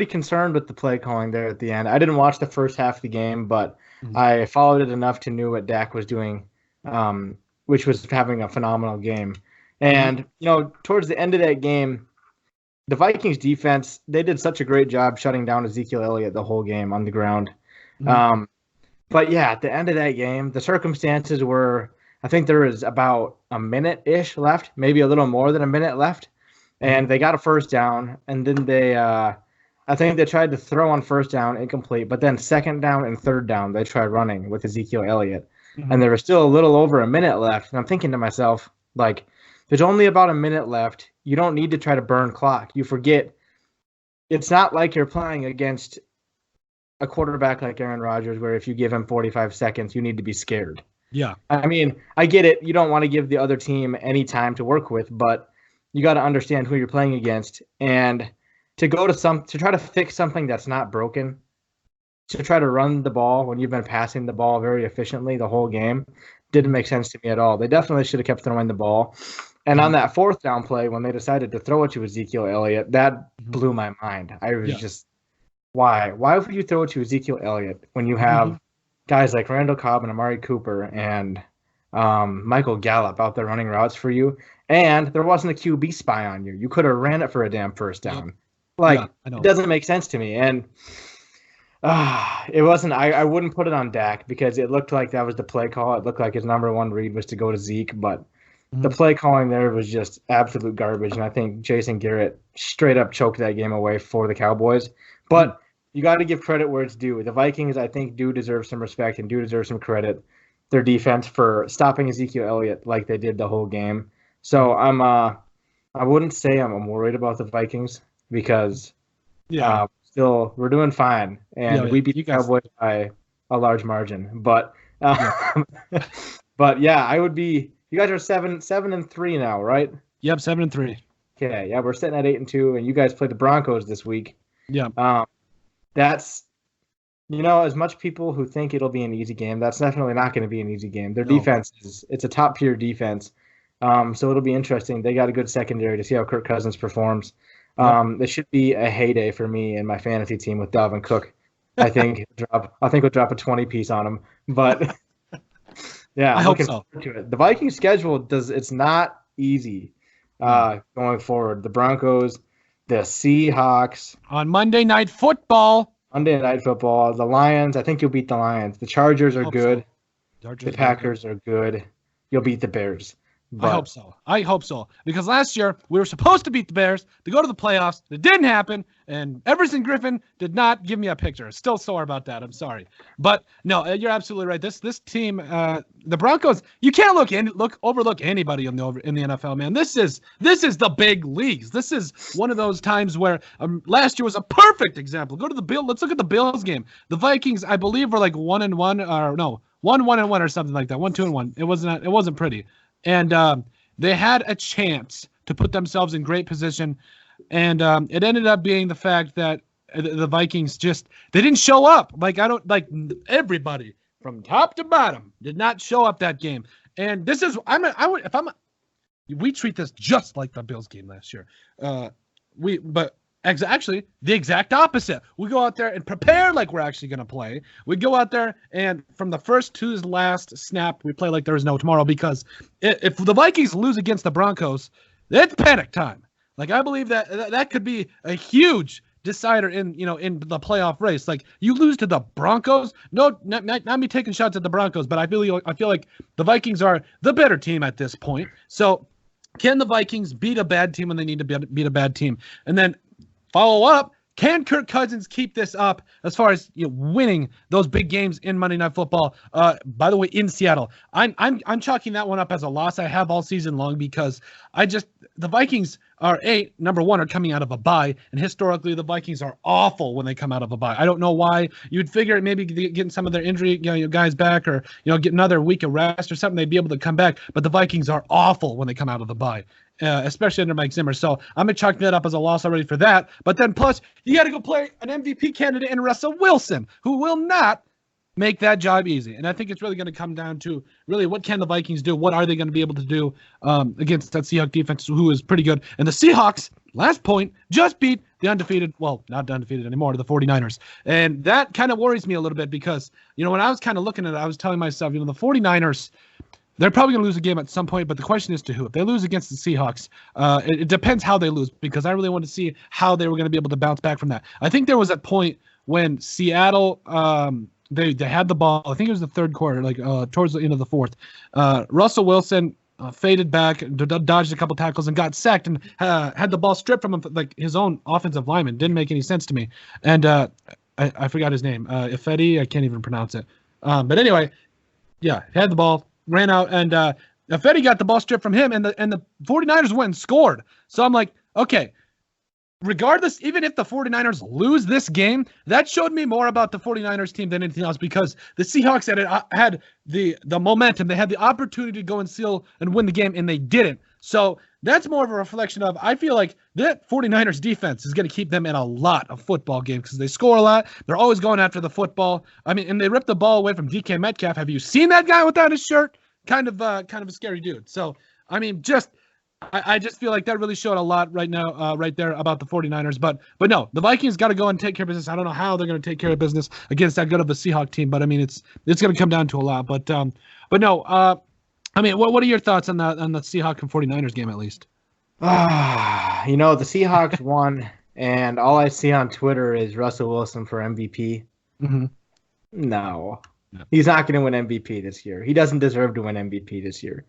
concerned with the play calling there at the end. I didn't watch the first half of the game, but I followed it enough to know what Dak was doing, which was having a phenomenal game. And, towards the end of that game, the Vikings defense, they did such a great job shutting down Ezekiel Elliott the whole game on the ground. Mm-hmm. But yeah, at the end of that game, the circumstances were, I think there was about a minute-ish left, maybe a little more than a minute left. And they got a first down, and then I think they tried to throw on first down, incomplete, but then second down and third down, they tried running with Ezekiel Elliott. Mm-hmm. And there was still a little over a minute left. And I'm thinking to myself, there's only about a minute left. You don't need to try to burn clock. You forget it's not like you're playing against a quarterback like Aaron Rodgers, where if you give him 45 seconds, you need to be scared. Yeah. I mean, I get it. You don't want to give the other team any time to work with, but you got to understand who you're playing against. And to try to fix something that's not broken, to try to run the ball when you've been passing the ball very efficiently the whole game, didn't make sense to me at all. They definitely should have kept throwing the ball. And on that fourth down play, when they decided to throw it to Ezekiel Elliott, that blew my mind. I was just, why? Why would you throw it to Ezekiel Elliott when you have guys like Randall Cobb and Amari Cooper and Michael Gallup out there running routes for you? And there wasn't a QB spy on you. You could have ran it for a damn first down. It doesn't make sense to me. And it wasn't. I wouldn't put it on Dak because it looked like that was the play call. It looked like his number one read was to go to Zeke, but the play calling there was just absolute garbage. And I think Jason Garrett straight up choked that game away for the Cowboys. But you got to give credit where it's due. The Vikings, I think, do deserve some respect and do deserve some credit. Their defense for stopping Ezekiel Elliott like they did the whole game. So I wouldn't say I'm worried about the Vikings because still we're doing fine and we beat the Cowboys by a large margin. But but yeah, I would be. You guys are 7-3 now, right? Yep, 7-3. Okay, yeah, we're sitting at 8-2, and you guys play the Broncos this week. Yeah. That's, as much people who think it'll be an easy game, that's definitely not going to be an easy game. Their defense it's a top tier defense. So it'll be interesting. They got a good secondary to see how Kirk Cousins performs. It should be a heyday for me and my fantasy team with Dalvin Cook. I think we'll drop a 20 piece on him, but. Yeah, I hope so. To it. The Vikings schedule it's not easy going forward. The Broncos, the Seahawks. On Monday Night Football. The Lions. I think you'll beat the Lions. The Chargers are good. So. The Packers are good. You'll beat the Bears. But I hope so. Because last year, we were supposed to beat the Bears to go to the playoffs. It didn't happen. And Everson Griffin did not give me a picture. Still sore about that. I'm sorry. But no, you're absolutely right. This team, the Broncos, you can't overlook anybody in the NFL, man. This is the big leagues. This is one of those times where last year was a perfect example. Go to the Bills. Let's look at the Bills game. The Vikings, I believe, were like 1-1 or no, 1-1 or something like that. 1-2-1. It wasn't pretty. And they had a chance to put themselves in great position. And it ended up being the fact that the Vikings they didn't show up. Everybody from top to bottom did not show up that game. And this is, we treat this just like the Bills game last year. Actually, the exact opposite. We go out there and prepare like we're actually going to play. We go out there and from the first to the last snap, we play like there is no tomorrow because if the Vikings lose against the Broncos, it's panic time. Like I believe that could be a huge decider in the playoff race. Like you lose to the Broncos, not me taking shots at the Broncos, but I feel like the Vikings are the better team at this point. So can the Vikings beat a bad team when they need to beat a bad team? And then follow up, can Kirk Cousins keep this up as far as winning those big games in Monday Night Football? By the way, in Seattle, I'm chalking that one up as a loss. I have all season long because the Vikings are number one, are coming out of a bye, and historically the Vikings are awful when they come out of a bye. I don't know why. You'd figure maybe getting some of their injury guys back, or get another week of rest or something, they'd be able to come back. But the Vikings are awful when they come out of the bye. Especially under Mike Zimmer. So I'm going to chalk that up as a loss already for that. But then plus, you got to go play an MVP candidate in Russell Wilson, who will not make that job easy. And I think it's really going to come down to really what can the Vikings do? What are they going to be able to do against that Seahawks defense, who is pretty good? And the Seahawks, last point, just beat the undefeated, well, not undefeated anymore, the 49ers. And that kind of worries me a little bit because, when I was kind of looking at it, I was telling myself, the 49ers, they're probably going to lose a game at some point, but the question is to who. If they lose against the Seahawks, it depends how they lose, because I really want to see how they were going to be able to bounce back from that. I think there was a point when Seattle, they had the ball. I think it was the third quarter, towards the end of the fourth. Russell Wilson faded back, dodged a couple tackles, and got sacked, and had the ball stripped from him, like his own offensive lineman. Didn't make any sense to me. And I forgot his name. Ifedi, I can't even pronounce it. But anyway, yeah, had the ball. Ran out, and Ifedi got the ball stripped from him, and the 49ers went and scored. So I'm like, okay, regardless, even if the 49ers lose this game, that showed me more about the 49ers team than anything else, because the Seahawks had the momentum. They had the opportunity to go and seal and win the game, and they didn't. So that's more of a reflection of, I feel like that 49ers defense is going to keep them in a lot of football games because they score a lot. They're always going after the football. I mean, and they ripped the ball away from DK Metcalf. Have you seen that guy without his shirt? Kind of a scary dude. So, I mean, I just feel like that really showed a lot right now, right there about the 49ers. But no, the Vikings got to go and take care of business. I don't know how they're going to take care of business against that good of a Seahawk team, but I mean, it's going to come down to a lot. But no, I mean, what are your thoughts on the Seahawks and 49ers game, at least? The Seahawks won, and all I see on Twitter is Russell Wilson for MVP. Mm-hmm. No, he's not going to win MVP this year. He doesn't deserve to win MVP this year.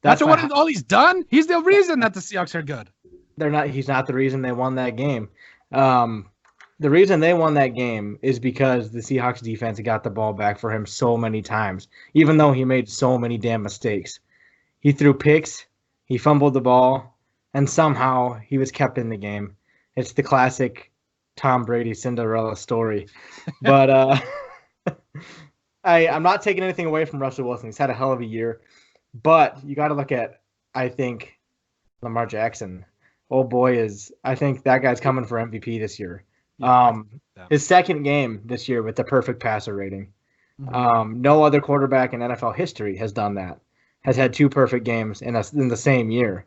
That's what all he's done. He's the reason that the Seahawks are good. He's not the reason they won that game. The reason they won that game is because the Seahawks defense got the ball back for him so many times, even though he made so many damn mistakes. He threw picks, he fumbled the ball, and somehow he was kept in the game. It's the classic Tom Brady Cinderella story. But I'm not taking anything away from Russell Wilson. He's had a hell of a year. But you got to look at, I think, Lamar Jackson. Oh boy, I think that guy's coming for MVP this year. His second game this year with the perfect passer rating. Mm-hmm. No other quarterback in NFL history has done that. Has had 2 perfect games in the same year.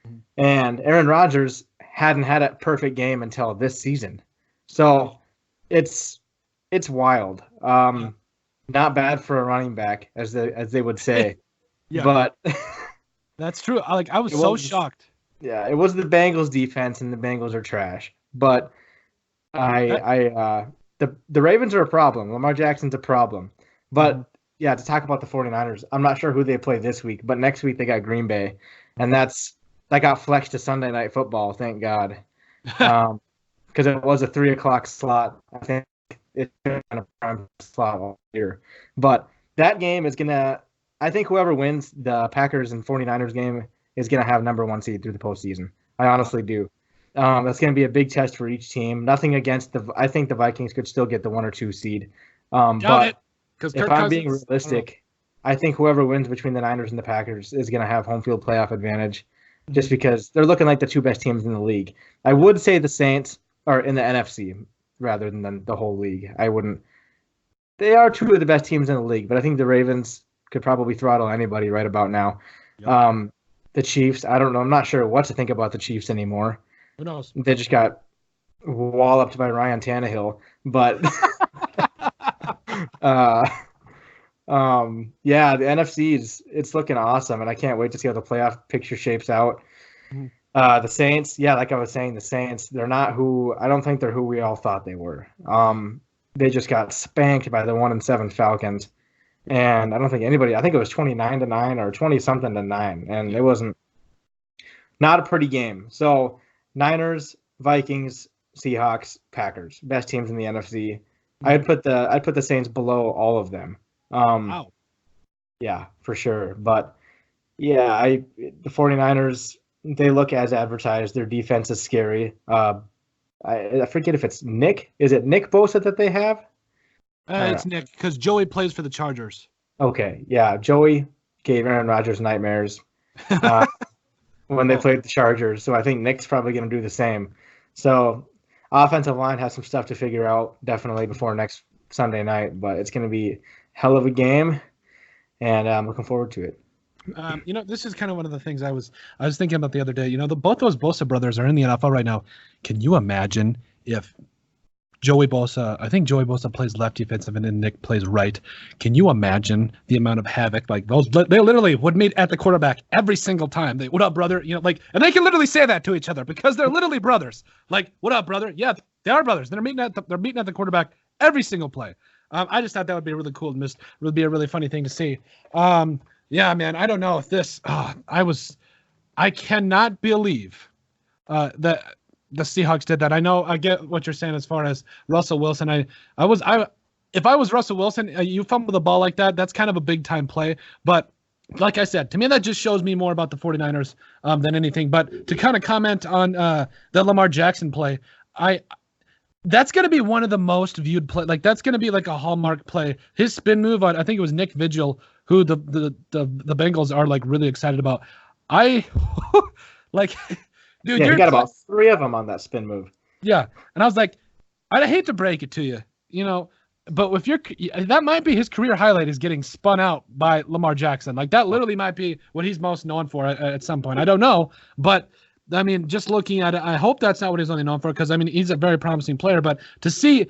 Mm-hmm. And Aaron Rodgers hadn't had a perfect game until this season. So it's wild. Not bad for a running back, as they would say. Yeah, but that's true. I was so shocked. Yeah, it was the Bengals defense, and the Bengals are trash. But the Ravens are a problem. Lamar Jackson's a problem. But yeah, to talk about the 49ers, I'm not sure who they play this week, but next week they got Green Bay, and that got flexed to Sunday Night Football. Thank God, because it was a 3:00 slot. I think it's kind of prime slot all year. But that game is gonna. I think whoever wins the Packers and 49ers game is going to have number 1 seed through the postseason. I honestly do. That's going to be a big test for each team. Nothing against I think the Vikings could still get the 1 or 2 seed. But if I'm being realistic, I think whoever wins between the Niners and the Packers is going to have home field playoff advantage, just because they're looking like the 2 best teams in the league. I would say the Saints are in the NFC rather than the whole league. I wouldn't. They are 2 of the best teams in the league, but I think the Ravens could probably throttle anybody right about now. Yep. The Chiefs, I don't know. I'm not sure what to think about the Chiefs anymore. Who knows? They just got walloped by Ryan Tannehill. But yeah, the NFC it's looking awesome, and I can't wait to see how the playoff picture shapes out. The Saints, yeah, like I was saying, the Saints, they're not I don't think they're who we all thought they were. They just got spanked by the 1-7 Falcons. And I don't think I think it was 29-9 or 20-something to 9. And it wasn't not a pretty game. So Niners, Vikings, Seahawks, Packers, best teams in the NFC. I'd put the Saints below all of them. Wow. Yeah, for sure. But yeah, the 49ers, they look as advertised. Their defense is scary. I forget if it's Nick. Is it Nick Bosa that they have? It's Nick, because Joey plays for the Chargers. Okay, yeah. Joey gave Aaron Rodgers nightmares when they played the Chargers, so I think Nick's probably going to do the same. So offensive line has some stuff to figure out, definitely, before next Sunday night, but it's going to be a hell of a game, and I'm looking forward to it. This is kind of one of the things I was thinking about the other day. Both those Bosa brothers are in the NFL right now. Can you imagine if Joey Bosa, I think Joey Bosa plays left defensive and then Nick plays right. Can you imagine the amount of havoc like those? They literally would meet at the quarterback every single time. What up, brother? And they can literally say that to each other because they're literally brothers. Like, what up, brother? Yeah, they are brothers. They're meeting at the quarterback every single play. I just thought that would be really cool. It would be a really funny thing to see. Yeah, man. I don't know if this. I cannot believe that the Seahawks did that. I know, I get what you're saying as far as Russell Wilson. If I was Russell Wilson, you fumble the ball like that, that's kind of a big time play. But like I said, to me, that just shows me more about the 49ers than anything. But to kind of comment on the Lamar Jackson play, that's going to be one of the most viewed play. Like, that's going to be like a hallmark play. His spin move on, I think it was Nick Vigil, who the Bengals are like really excited about. Like, dude, you got about 3 of them on that spin move. Yeah, and I was like, I'd hate to break it to you, but if that might be his career highlight is getting spun out by Lamar Jackson. Like, that literally might be what he's most known for at some point. I don't know, but I mean, just looking at it, I hope that's not what he's only known for, because I mean, he's a very promising player. But to see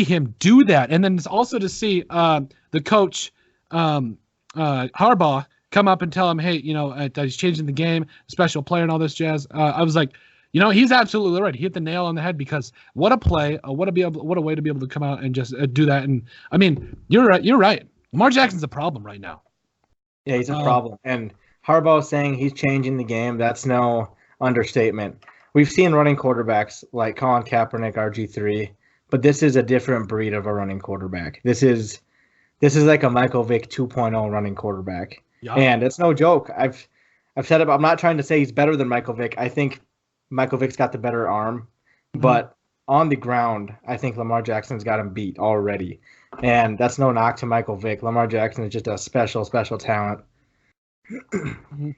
him do that, and then it's also to see the coach Harbaugh come up and tell him, hey, he's changing the game, special player, and all this jazz. I was like, he's absolutely right. He hit the nail on the head, because what a play, what a way to be able to come out and just do that. And I mean, you're right. Lamar Jackson's a problem right now. Yeah, he's a problem. And Harbaugh saying he's changing the game, that's no understatement. We've seen running quarterbacks like Colin Kaepernick, RG3, but this is a different breed of a running quarterback. This is like a Michael Vick 2.0 running quarterback. Yeah. And it's no joke. I've said it. I'm not trying to say he's better than Michael Vick. I think Michael Vick's got the better arm, but on the ground, I think Lamar Jackson's got him beat already. And that's no knock to Michael Vick. Lamar Jackson is just a special, special talent.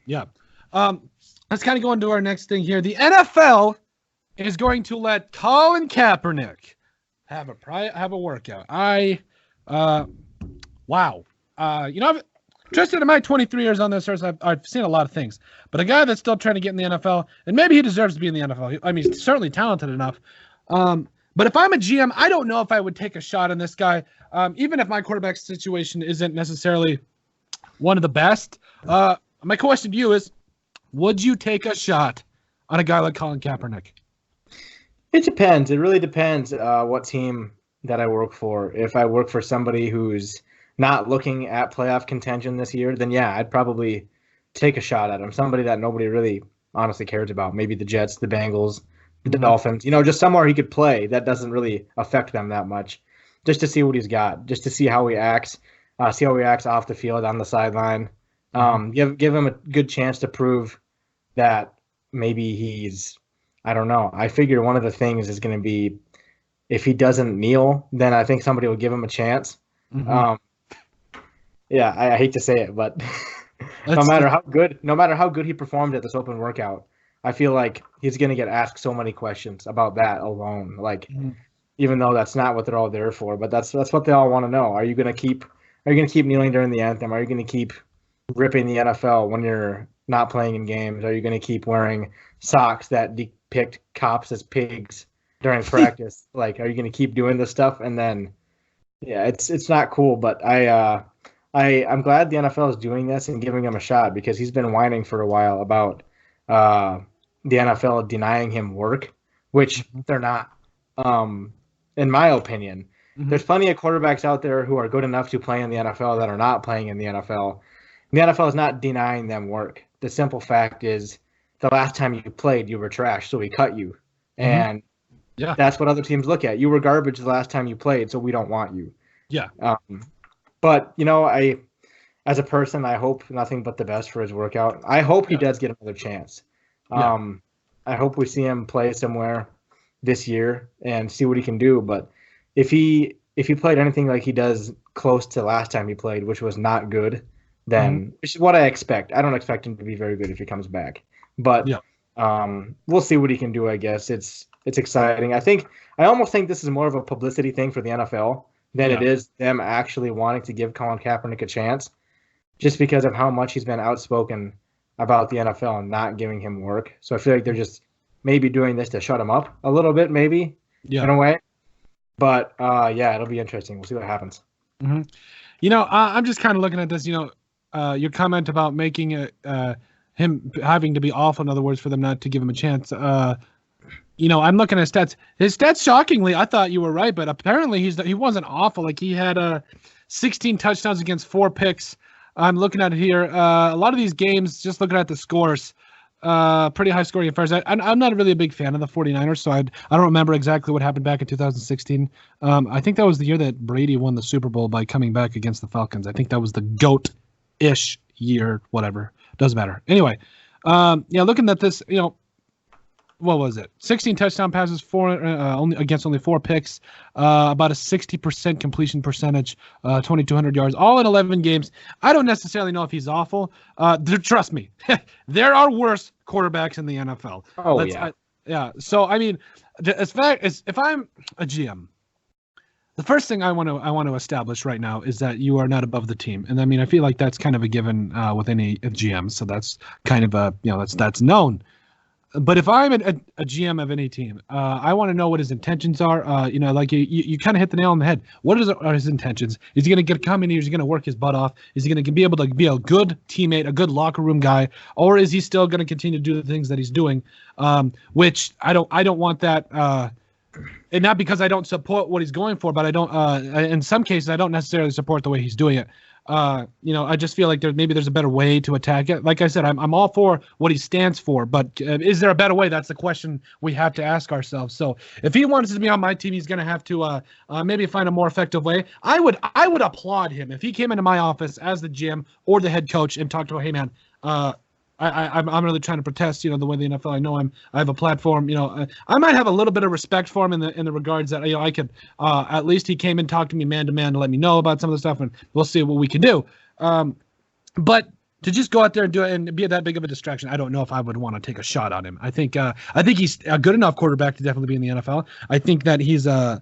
Yeah. Let's kind of go into our next thing here. The NFL is going to let Colin Kaepernick have a workout. Wow. Tristan, in my 23 years on this earth, I've seen a lot of things. But a guy that's still trying to get in the NFL, and maybe he deserves to be in the NFL. I mean, he's certainly talented enough. But if I'm a GM, I don't know if I would take a shot on this guy, even if my quarterback situation isn't necessarily one of the best. My question to you is, would you take a shot on a guy like Colin Kaepernick? It depends. It really depends what team that I work for. If I work for somebody who's not looking at playoff contention this year, then yeah, I'd probably take a shot at him. Somebody that nobody really honestly cares about. Maybe the Jets, the Bengals, the Dolphins. Just somewhere he could play that doesn't really affect them that much. Just to see what he's got. Just to see how he acts. See how he acts off the field, on the sideline. Give him a good chance to prove that maybe he's, I don't know. I figure one of the things is going to be, if he doesn't kneel, then I think somebody will give him a chance. Yeah, I hate to say it, but no matter how good he performed at this open workout, I feel like he's going to get asked so many questions about that alone. Like, even though that's not what they're all there for, but that's what they all want to know. Are you going to keep kneeling during the anthem? Are you going to keep ripping the NFL when you're not playing in games? Are you going to keep wearing socks that depict cops as pigs during practice? Like, are you going to keep doing this stuff? And then, yeah, it's not cool. But I'm glad the NFL is doing this and giving him a shot, because he's been whining for a while about the NFL denying him work, which they're not. In my opinion, there's plenty of quarterbacks out there who are good enough to play in the NFL that are not playing in the NFL. The NFL is not denying them work. The simple fact is, the last time you played, you were trash, so we cut you. And that's what other teams look at. You were garbage the last time you played, so we don't want you. Yeah. But, as a person, I hope nothing but the best for his workout. I hope he does get another chance. I hope we see him play somewhere this year and see what he can do. But if he played anything like he does close to last time he played, which was not good, then which is what I expect. I don't expect him to be very good if he comes back. But we'll see what he can do, I guess. It's exciting. I almost think this is more of a publicity thing for the NFL than it is them actually wanting to give Colin Kaepernick a chance, just because of how much he's been outspoken about the NFL and not giving him work. So I feel like they're just maybe doing this to shut him up a little bit, maybe, in a way. But, it'll be interesting. We'll see what happens. I'm just kind of looking at this, your comment about making him having to be awful, in other words, for them not to give him a chance. I'm looking at stats. His stats, shockingly, I thought you were right, but apparently he wasn't awful. Like, he had 16 touchdowns against 4 picks. I'm looking at it here. A lot of these games, just looking at the scores, pretty high scoring affairs. I'm not really a big fan of the 49ers, so I don't remember exactly what happened back in 2016. I think that was the year that Brady won the Super Bowl by coming back against the Falcons. I think that was the GOAT-ish year, whatever. Doesn't matter. Anyway, looking at this, what was it? 16 touchdown passes, only 4 picks, about a 60% completion percentage, 2,200 yards, all in 11 games. I don't necessarily know if he's awful. Trust me, there are worse quarterbacks in the NFL. Oh, yeah. Yeah. So, I mean, if I'm a GM, the first thing I want to establish right now is that you are not above the team. And I mean, I feel like that's kind of a given with any GM. So that's kind of that's known. But if I'm a GM of any team, I want to know what his intentions are. You kind of hit the nail on the head. What are his intentions? Is he going to come in here? Is he going to work his butt off? Is he going to be able to be a good teammate, a good locker room guy, or is he still going to continue to do the things that he's doing? Which I don't want that. And not because I don't support what he's going for, but I don't. In some cases, I don't necessarily support the way he's doing it. I just feel like there's a better way to attack it. Like I said, I'm all for what he stands for, but is there a better way? That's the question we have to ask ourselves. So if he wants to be on my team, he's going to have to maybe find a more effective way. I would applaud him if he came into my office as the GM or the head coach and talked to him, hey man, I'm really trying to protest, the way the NFL. I know I have a platform. I might have a little bit of respect for him in the regards that I could at least he came and talked to me man to man to let me know about some of the stuff, and we'll see what we can do. But to just go out there and do it and be that big of a distraction, I don't know if I would want to take a shot on him. I think he's a good enough quarterback to definitely be in the NFL. I think that he's a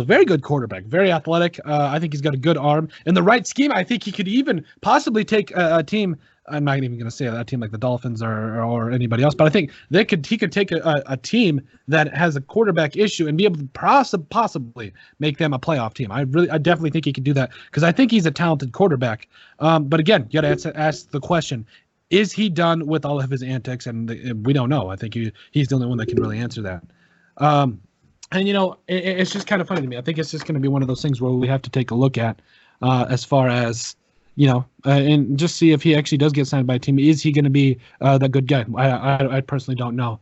very good quarterback, very athletic. I think he's got a good arm in the right scheme. I think he could even possibly take a team. I'm not even going to say that team like the Dolphins or anybody else, but I think he could take a team that has a quarterback issue and be able to possibly make them a playoff team. I definitely think he could do that because I think he's a talented quarterback. But again, you got to ask the question: is he done with all of his antics? And we don't know. I think he's the only one that can really answer that. It's just kind of funny to me. I think it's just going to be one of those things where we have to take a look at as far as. And just see if he actually does get signed by a team. Is he going to be the good guy? I personally don't know.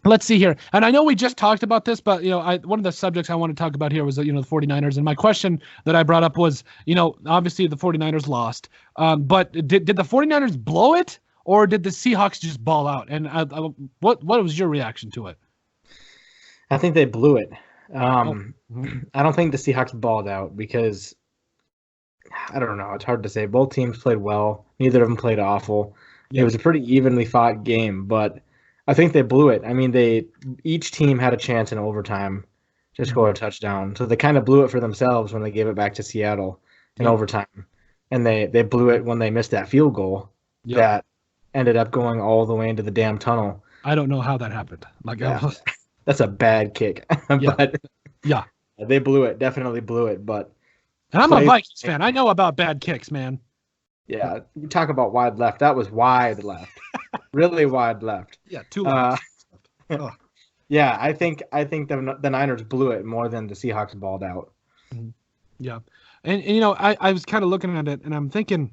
Let's see here. And I know we just talked about this, but, one of the subjects I want to talk about here was, the 49ers. And my question that I brought up was, obviously the 49ers lost. But did the 49ers blow it or did the Seahawks just ball out? And what was your reaction to it? I think they blew it. I don't think the Seahawks balled out because I don't know. It's hard to say. Both teams played well. Neither of them played awful. It was a pretty evenly fought game, but I think they blew it. I mean, each team had a chance in overtime to score a touchdown. So they kind of blew it for themselves when they gave it back to Seattle in overtime. And they blew it when they missed that field goal that ended up going all the way into the damn tunnel. I don't know how that happened. That's a bad kick. But yeah, they blew it. Definitely blew it, but and I'm a Vikings fan. I know about bad kicks, man. Yeah, you talk about wide left. That was wide left. Really wide left. Yeah, too left. Yeah, I think the Niners blew it more than the Seahawks balled out. Yeah. And I was kind of looking at it, and I'm thinking,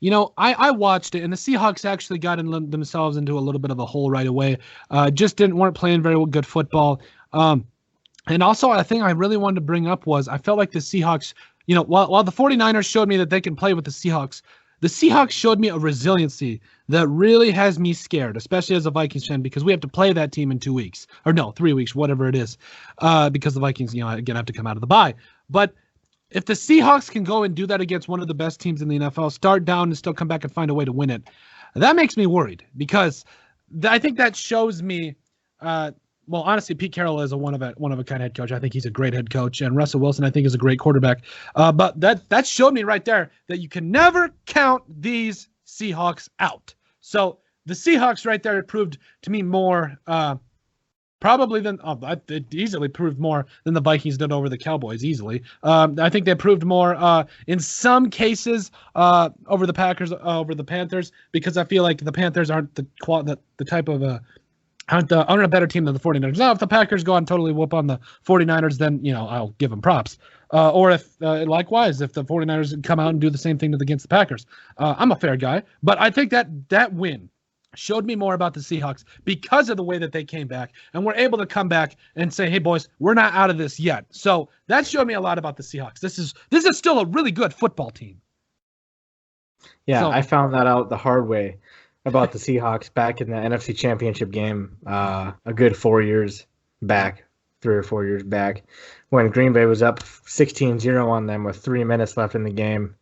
I watched it, and the Seahawks actually got themselves into a little bit of a hole right away. Just weren't playing very good football. And also, a thing I really wanted to bring up was I felt like the Seahawks, while the 49ers showed me that they can play with the Seahawks showed me a resiliency that really has me scared, especially as a Vikings fan, because we have to play that team in 2 weeks. Or no, 3 weeks, whatever it is, because the Vikings, again, have to come out of the bye. But if the Seahawks can go and do that against one of the best teams in the NFL, start down and still come back and find a way to win it, that makes me worried because I think that shows me well, honestly, Pete Carroll is a one of a kind head coach. I think he's a great head coach, and Russell Wilson, I think, is a great quarterback. But that showed me right there that you can never count these Seahawks out. So the Seahawks right there proved to me more, probably it easily proved more than the Vikings did over the Cowboys. Easily, I think they proved more in some cases over the Packers, over the Panthers, because I feel like the Panthers aren't the type of aren't a better team than the 49ers. Now, if the Packers go and totally whoop on the 49ers, then, I'll give them props. Or if, likewise, if the 49ers come out and do the same thing against the Packers. I'm a fair guy. But I think that win showed me more about the Seahawks because of the way that they came back and were able to come back and say, hey, boys, we're not out of this yet. So that showed me a lot about the Seahawks. This is still a really good football team. Yeah, So- I found that out the hard way about the Seahawks back in the NFC Championship game a good 4 years back, 3 or 4 years back, when Green Bay was up 16-0 on them with 3 minutes left in the game,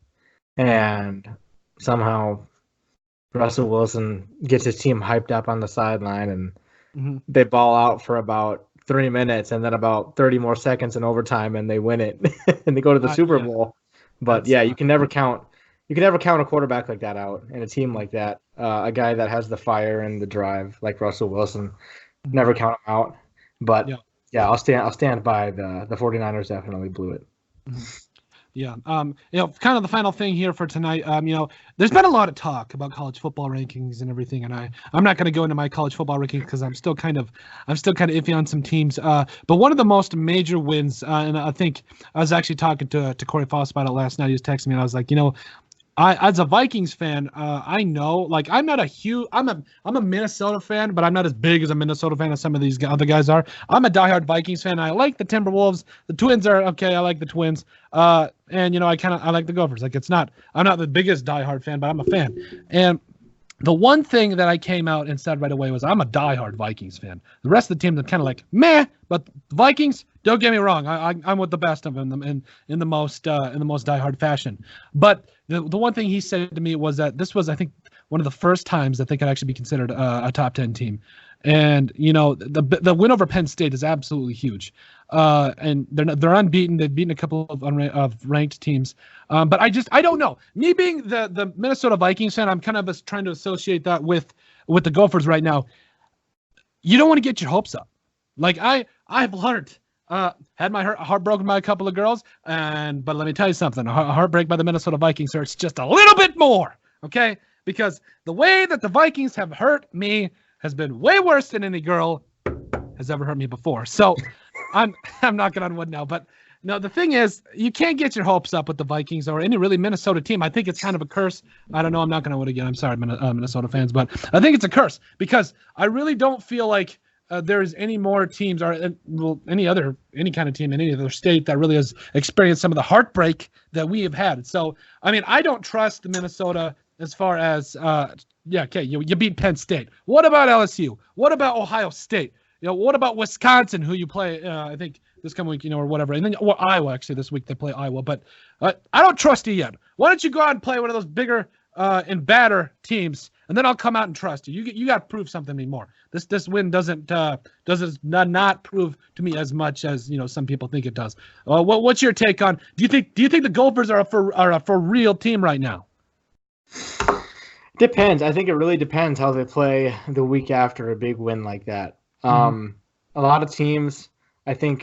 and somehow Russell Wilson gets his team hyped up on the sideline, and they ball out for about 3 minutes, and then about 30 more seconds in overtime, and they win it, and they go to the Super Bowl. But you can never count a quarterback like that out, and a team like that, a guy that has the fire and the drive like Russell Wilson. Never count him out. But I'll stand by the 49ers definitely blew it. Yeah. Kind of the final thing here for tonight. There's been a lot of talk about college football rankings and everything, and I'm not going to go into my college football rankings because I'm still kind of iffy on some teams. But one of the most major wins, and I think I was actually talking to Corey Foss about it last night. He was texting me, and I was like, as a Vikings fan, I know, like, I'm a Minnesota fan, but I'm not as big as a Minnesota fan as some of these other guys are. I'm a diehard Vikings fan. I like the Timberwolves. The Twins are okay. I like the Twins. And I like the Gophers. Like, I'm not the biggest diehard fan, but I'm a fan. And the one thing that I came out and said right away was I'm a diehard Vikings fan. The rest of the teams are kind of like meh, but the Vikings, don't get me wrong, I'm with the best of them in the most diehard fashion. But the one thing he said to me was that this was, I think, one of the first times that they could actually be considered a top 10 team. And the win over Penn State is absolutely huge. And they're unbeaten. They've beaten a couple of ranked teams. But I don't know. Me being the Minnesota Vikings fan, I'm kind of trying to associate that with the Gophers right now. You don't want to get your hopes up. Like I've learned. Had my heart broken by a couple of girls, but let me tell you something. A heartbreak by the Minnesota Vikings hurts just a little bit more, okay? Because the way that the Vikings have hurt me has been way worse than any girl has ever hurt me before. So I'm knocking on wood now. But no, the thing is, you can't get your hopes up with the Vikings or any really Minnesota team. I think it's kind of a curse. I don't know. I'm not going to wood again. I'm sorry, Minnesota fans, but I think it's a curse because I really don't feel like there's any more teams or any kind of team in any other state that really has experienced some of the heartbreak that we have had. So, I mean, I don't trust the Minnesota as far as, you beat Penn State. What about LSU? What about Ohio State? What about Wisconsin, who you play, I think, this coming week, or whatever. And then Iowa, actually, this week they play Iowa. But I don't trust you yet. Why don't you go out and play one of those bigger and badder teams, and then I'll come out and trust you. You got to prove something to me more. This win doesn't not prove to me as much as some people think it does. What's your take on? Do you think the Gophers are a for real team right now? Depends. I think it really depends how they play the week after a big win like that. A lot of teams. I think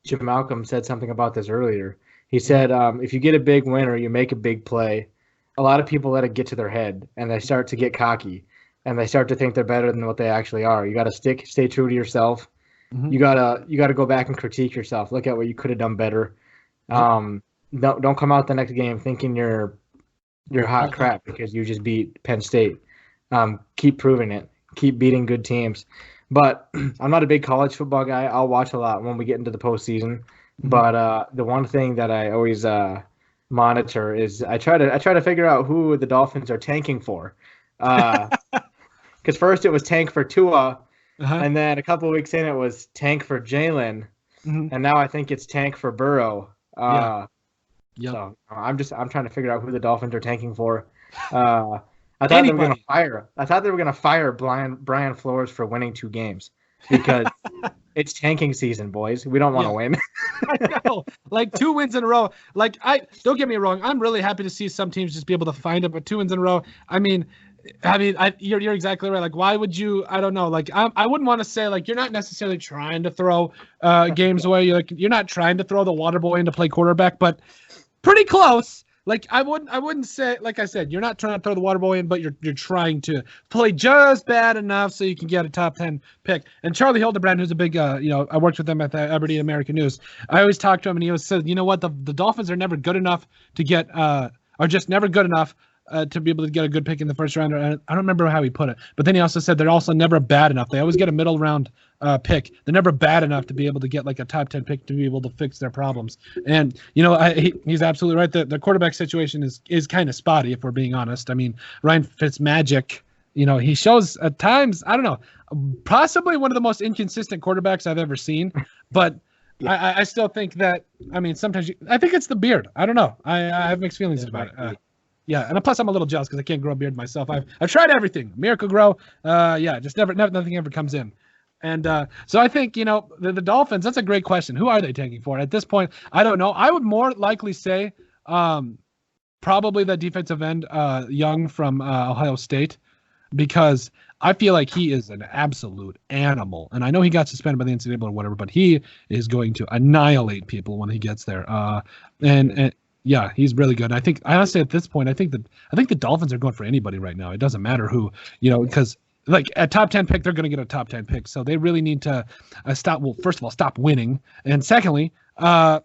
Jamalcolm said something about this earlier. He said if you get a big win or you make a big play, a lot of people let it get to their head and they start to get cocky and they start to think they're better than what they actually are. You got to stay true to yourself. You gotta go back and critique yourself. Look at what you could have done better. Don't come out the next game thinking you're hot crap because you just beat Penn State. Keep proving it. Keep beating good teams. But I'm not a big college football guy. I'll watch a lot when we get into the postseason. But the one thing that I always monitor is I try to figure out who the Dolphins are tanking for. Because first it was tank for Tua, and then a couple of weeks in it was tank for Jalen, and now I think it's tank for Burrow. So I'm trying to figure out who the Dolphins are tanking for. I thought they were gonna fire Brian Flores for winning 2 games because it's tanking season, boys. We don't want to win. I know, like 2 wins in a row. Like don't get me wrong, I'm really happy to see some teams just be able to find it, but 2 wins in a row. I mean, you're exactly right. Like, why would you? I don't know. Like, I wouldn't want to say like you're not necessarily trying to throw games away. You're not trying to throw the water boy in to play quarterback, but pretty close. Like, I wouldn't say, like I said, you're not trying to throw the water boy in, but you're trying to play just bad enough so you can get a top 10 pick. And Charlie Hildebrand, who's a big, I worked with him at the Aberdeen American News. I always talked to him, and he always said, you know what, the Dolphins are never good enough to get, are just never good enough to be able to get a good pick in the first round. I don't remember how he put it, but then he also said they're also never bad enough. They always get a middle round pick. They're never bad enough to be able to get like a top 10 pick to be able to fix their problems. And he's absolutely right. The quarterback situation is kind of spotty, if we're being honest. I mean, Ryan Fitzmagic, he shows at times, I don't know, possibly one of the most inconsistent quarterbacks I've ever seen, but yeah. I still think that, I mean, sometimes I think it's the beard. I don't know. I have mixed feelings about it. Yeah, and plus I'm a little jealous because I can't grow a beard myself. I've tried everything. Miracle-Gro. Just nothing ever comes in. And so I think, the Dolphins, that's a great question. Who are they taking for? At this point, I don't know. I would more likely say probably the defensive end, Young from Ohio State, because I feel like he is an absolute animal. And I know he got suspended by the NCAA or whatever, but he is going to annihilate people when he gets there. And yeah, he's really good. I think, honestly, at this point, I think the Dolphins are going for anybody right now. It doesn't matter who, because like a top 10 pick, they're going to get a top 10 pick. So they really need to stop. Well, first of all, stop winning. And secondly, they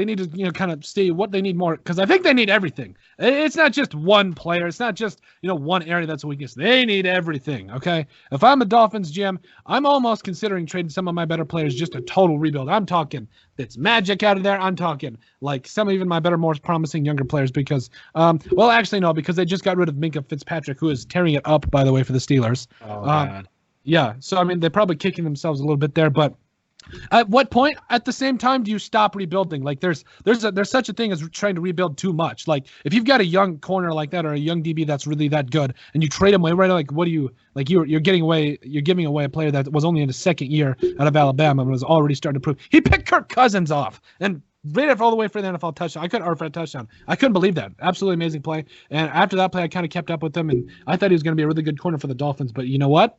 need to, kind of see what they need more, because I think they need everything. It's not just one player. It's not just, one area that's a weakness. They need everything. Okay. If I'm a Dolphins GM, I'm almost considering trading some of my better players, just a total rebuild. I'm talking it's Magic out of there. I'm talking like some of even my better, more promising younger players, because, actually no, because they just got rid of Minkah Fitzpatrick, who is tearing it up, by the way, for the Steelers. Oh, God. Yeah. So, I mean, they're probably kicking themselves a little bit there, but at what point, at the same time, do you stop rebuilding? Like, there's such a thing as trying to rebuild too much. Like, if you've got a young corner like that or a young DB that's really that good, and you trade him away, right? Like, what do you like? You're giving away a player that was only in his second year out of Alabama and was already starting to prove. He picked Kirk Cousins off and ran it all the way for the NFL touchdown. For a touchdown. I couldn't believe that. Absolutely amazing play. And after that play, I kind of kept up with him, and I thought he was going to be a really good corner for the Dolphins. But you know what?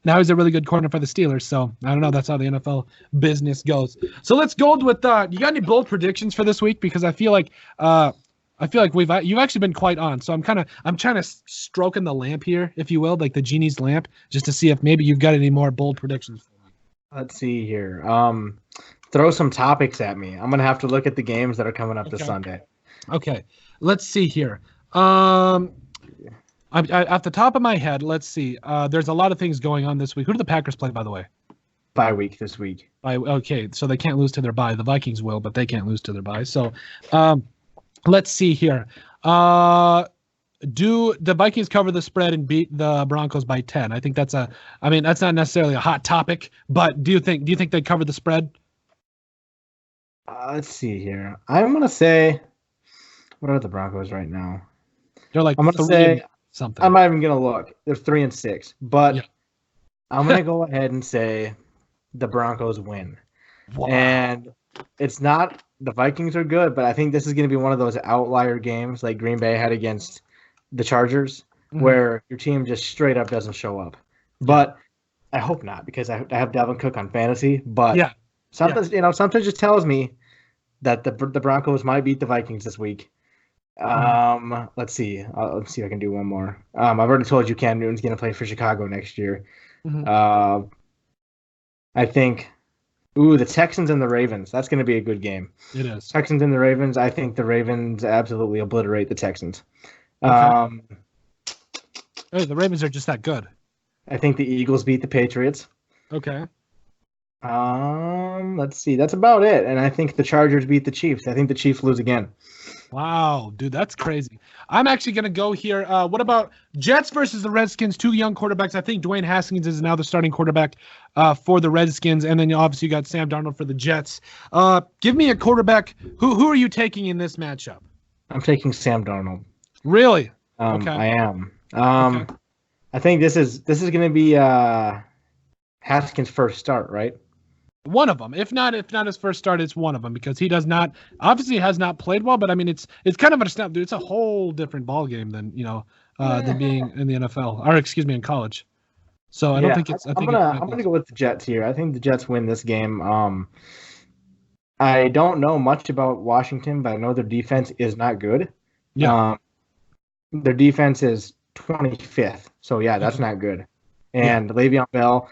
Now he's a really good corner for the Steelers, so I don't know. That's how the NFL business goes. So let's go with you got any bold predictions for this week? Because I feel like you've actually been quite on. So I'm trying to stroking the lamp here, if you will, like the genie's lamp, just to see if maybe you've got any more bold predictions for me. Let's see here. Throw some topics at me. I'm gonna have to look at the games that are coming up this Sunday. Okay, let's see here. At the top of my head, let's see. There's a lot of things going on this week. Who do the Packers play, by the way? Bye week this week. Okay, so they can't lose to their bye. The Vikings will, but they can't lose to their bye. So let's see here. Do the Vikings cover the spread and beat the Broncos by 10? I think that's not necessarily a hot topic, but do you think they cover the spread? Let's see here. I'm going to say, what are the Broncos right now? They're like, I'm going to say something. I'm not even going to look. They're 3-6, but yeah. I'm going to go ahead and say the Broncos win. Wow. And it's not the Vikings are good, but I think this is going to be one of those outlier games like Green Bay had against the Chargers, where your team just straight up doesn't show up. But I hope not, because I have Dalvin Cook on fantasy. But something just tells me that the Broncos might beat the Vikings this week. Let's see. Let's see if I can do one more. I've already told you Cam Newton's going to play for Chicago next year. I think, the Texans and the Ravens. That's going to be a good game. It is. Texans and the Ravens. I think the Ravens absolutely obliterate the Texans. Okay. Hey, the Ravens are just that good. I think the Eagles beat the Patriots. Okay. Let's see. That's about it. And I think the Chargers beat the Chiefs. I think the Chiefs lose again. Wow, dude, that's crazy. I'm actually going to go here. What about Jets versus the Redskins? Two young quarterbacks. I think Dwayne Haskins is now the starting quarterback for the Redskins. And then obviously you got Sam Darnold for the Jets. Give me a quarterback. Who are you taking in this matchup? I'm taking Sam Darnold. Really? Okay. I am. Okay. I think this is going to be Haskins' first start, right? One of them. If not his first start, it's one of them, because he has not played well. But I mean, it's kind of a snap, dude. It's a whole different ball game than than being in the NFL, or excuse me, in college. So I don't think it's. I'm gonna go with the Jets here. I think the Jets win this game. I don't know much about Washington, but I know their defense is not good. Yeah. Their defense is 25th, so that's not good. And Le'Veon Bell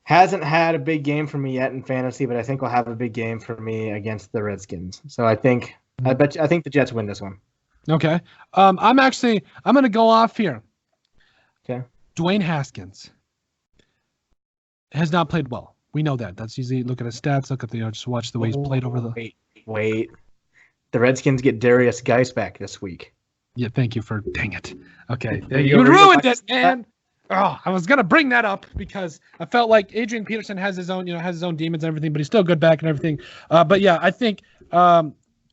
hasn't had a big game for me yet in fantasy, but I think will have a big game for me against the Redskins. So I think the Jets win this one. Okay. I'm going to go off here. Okay. Dwayne Haskins has not played well. We know that. That's usually look at his stats. Look at just watch the way he's played over the. Wait. The Redskins get Darius Geis back this week. Yeah, thank you for. Dang it. Okay, you ruined it, man. Oh, I was gonna bring that up because I felt like Adrian Peterson has his own demons and everything, but he's still good back and everything. But yeah, I think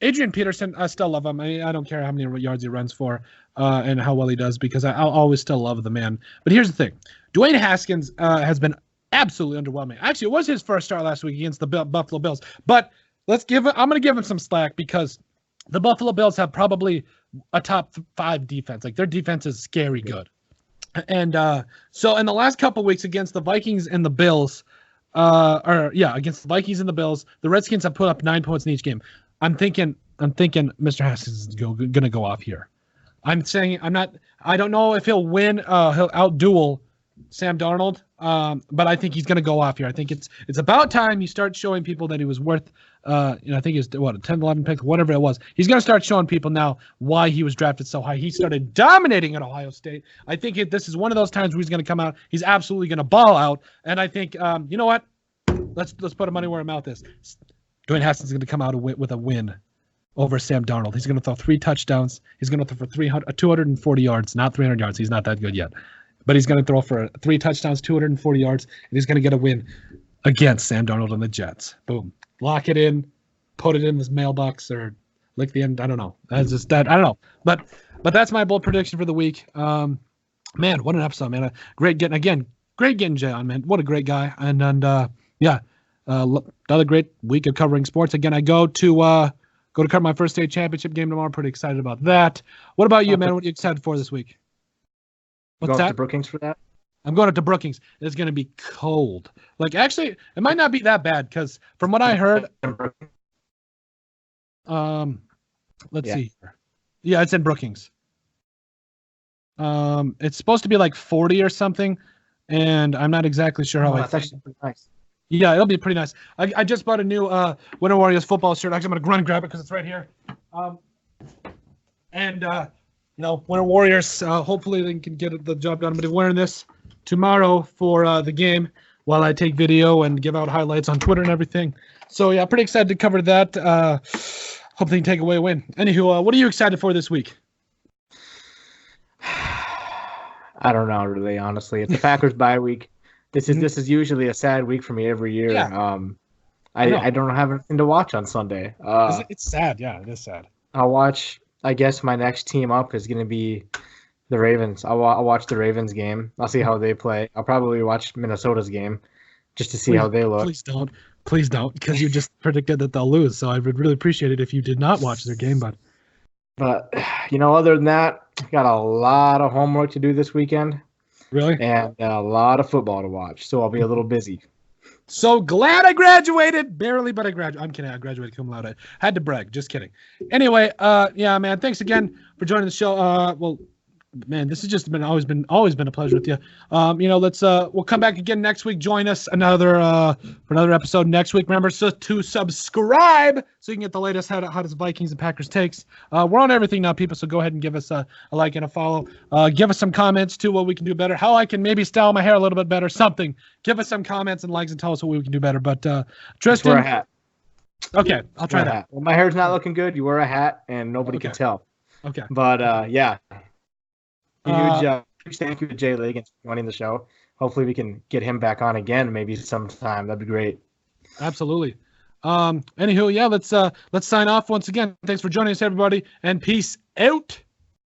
Adrian Peterson, I still love him. I don't care how many yards he runs for and how well he does because I'll always still love the man. But here's the thing: Dwayne Haskins has been absolutely underwhelming. Actually, it was his first start last week against the Buffalo Bills. But I'm going to give him some slack because the Buffalo Bills have probably a top 5 defense. Like their defense is scary good. And so in the last couple weeks against the Vikings and the Bills, against the Vikings and the Bills, the Redskins have put up 9 points in each game. I'm thinking Mr. Haskins is going to go off here. I don't know if he'll win. He'll outduel Sam Darnold, but I think he's going to go off here. I think it's about time you start showing people that he was worth, I think he's a 10, 11 pick, whatever it was. He's going to start showing people now why he was drafted so high. He started dominating at Ohio State. I think this is one of those times where he's going to come out. He's absolutely going to ball out, and I think you know what? Let's put our money where our mouth is. Dwayne Haskins is going to come out with a win over Sam Darnold. He's going to throw 3 touchdowns. He's going to throw for 240 yards, not 300 yards. He's not that good yet. But he's going to throw for 3 touchdowns, 240 yards, and he's going to get a win against Sam Darnold and the Jets. Boom. Lock it in, put it in his mailbox, or lick the end. I don't know. That's just that. I don't know. But that's my bold prediction for the week. Man, what an episode, man. Great getting Jay on, man. What a great guy. And another great week of covering sports. Again, I go to cover my first state championship game tomorrow. Pretty excited about that. What about you, man? What are you excited for this week? What's that? Going to Brookings for that? I'm going up to Brookings. It's going to be cold. Like, actually, it might not be that bad because from what I heard, let's see here. Yeah, it's in Brookings. It's supposed to be like 40 or something, and I'm not exactly sure how. That's actually pretty nice. Yeah, it'll be pretty nice. I just bought a new Winter Warriors football shirt. Actually, I'm going to run and grab it because it's right here. Winter Warriors, hopefully they can get the job done. I'm going to be wearing this tomorrow for the game while I take video and give out highlights on Twitter and everything. So, yeah, pretty excited to cover that. Hope they can take away a win. Anywho, what are you excited for this week? I don't know, really, honestly. It's the Packers bye week. This is usually a sad week for me every year. Yeah. I don't have anything to watch on Sunday. It's sad. Yeah, it is sad. I'll watch. I guess my next team up is going to be the Ravens. I'll watch the Ravens game. I'll see how they play. I'll probably watch Minnesota's game just to see how they look. Please don't, because you just predicted that they'll lose. So I would really appreciate it if you did not watch their game, bud. But other than that, got a lot of homework to do this weekend. Really? And a lot of football to watch, so I'll be a little busy. So glad I graduated. Barely, but I graduated. I'm kidding. I graduated cum laude. Had to brag. Just kidding. Anyway, yeah, man. Thanks again for joining the show. Man, this has just always been a pleasure with you. We'll come back again next week. Join us for another episode next week. Remember to subscribe so you can get the latest hottest Vikings and Packers takes. We're on everything now, people. So go ahead and give us a like and a follow. Give us some comments too, what we can do better, how I can maybe style my hair a little bit better, something. Give us some comments and likes and tell us what we can do better. But Tristin, wear a hat. Okay, I'll try that. When my hair's not looking good, you wear a hat and nobody can tell. Okay. But yeah. Huge thank you to Jay Liggins for joining the show. Hopefully we can get him back on again maybe sometime. That'd be great. Absolutely. Anywho, yeah, let's sign off once again. Thanks for joining us, everybody, and peace out.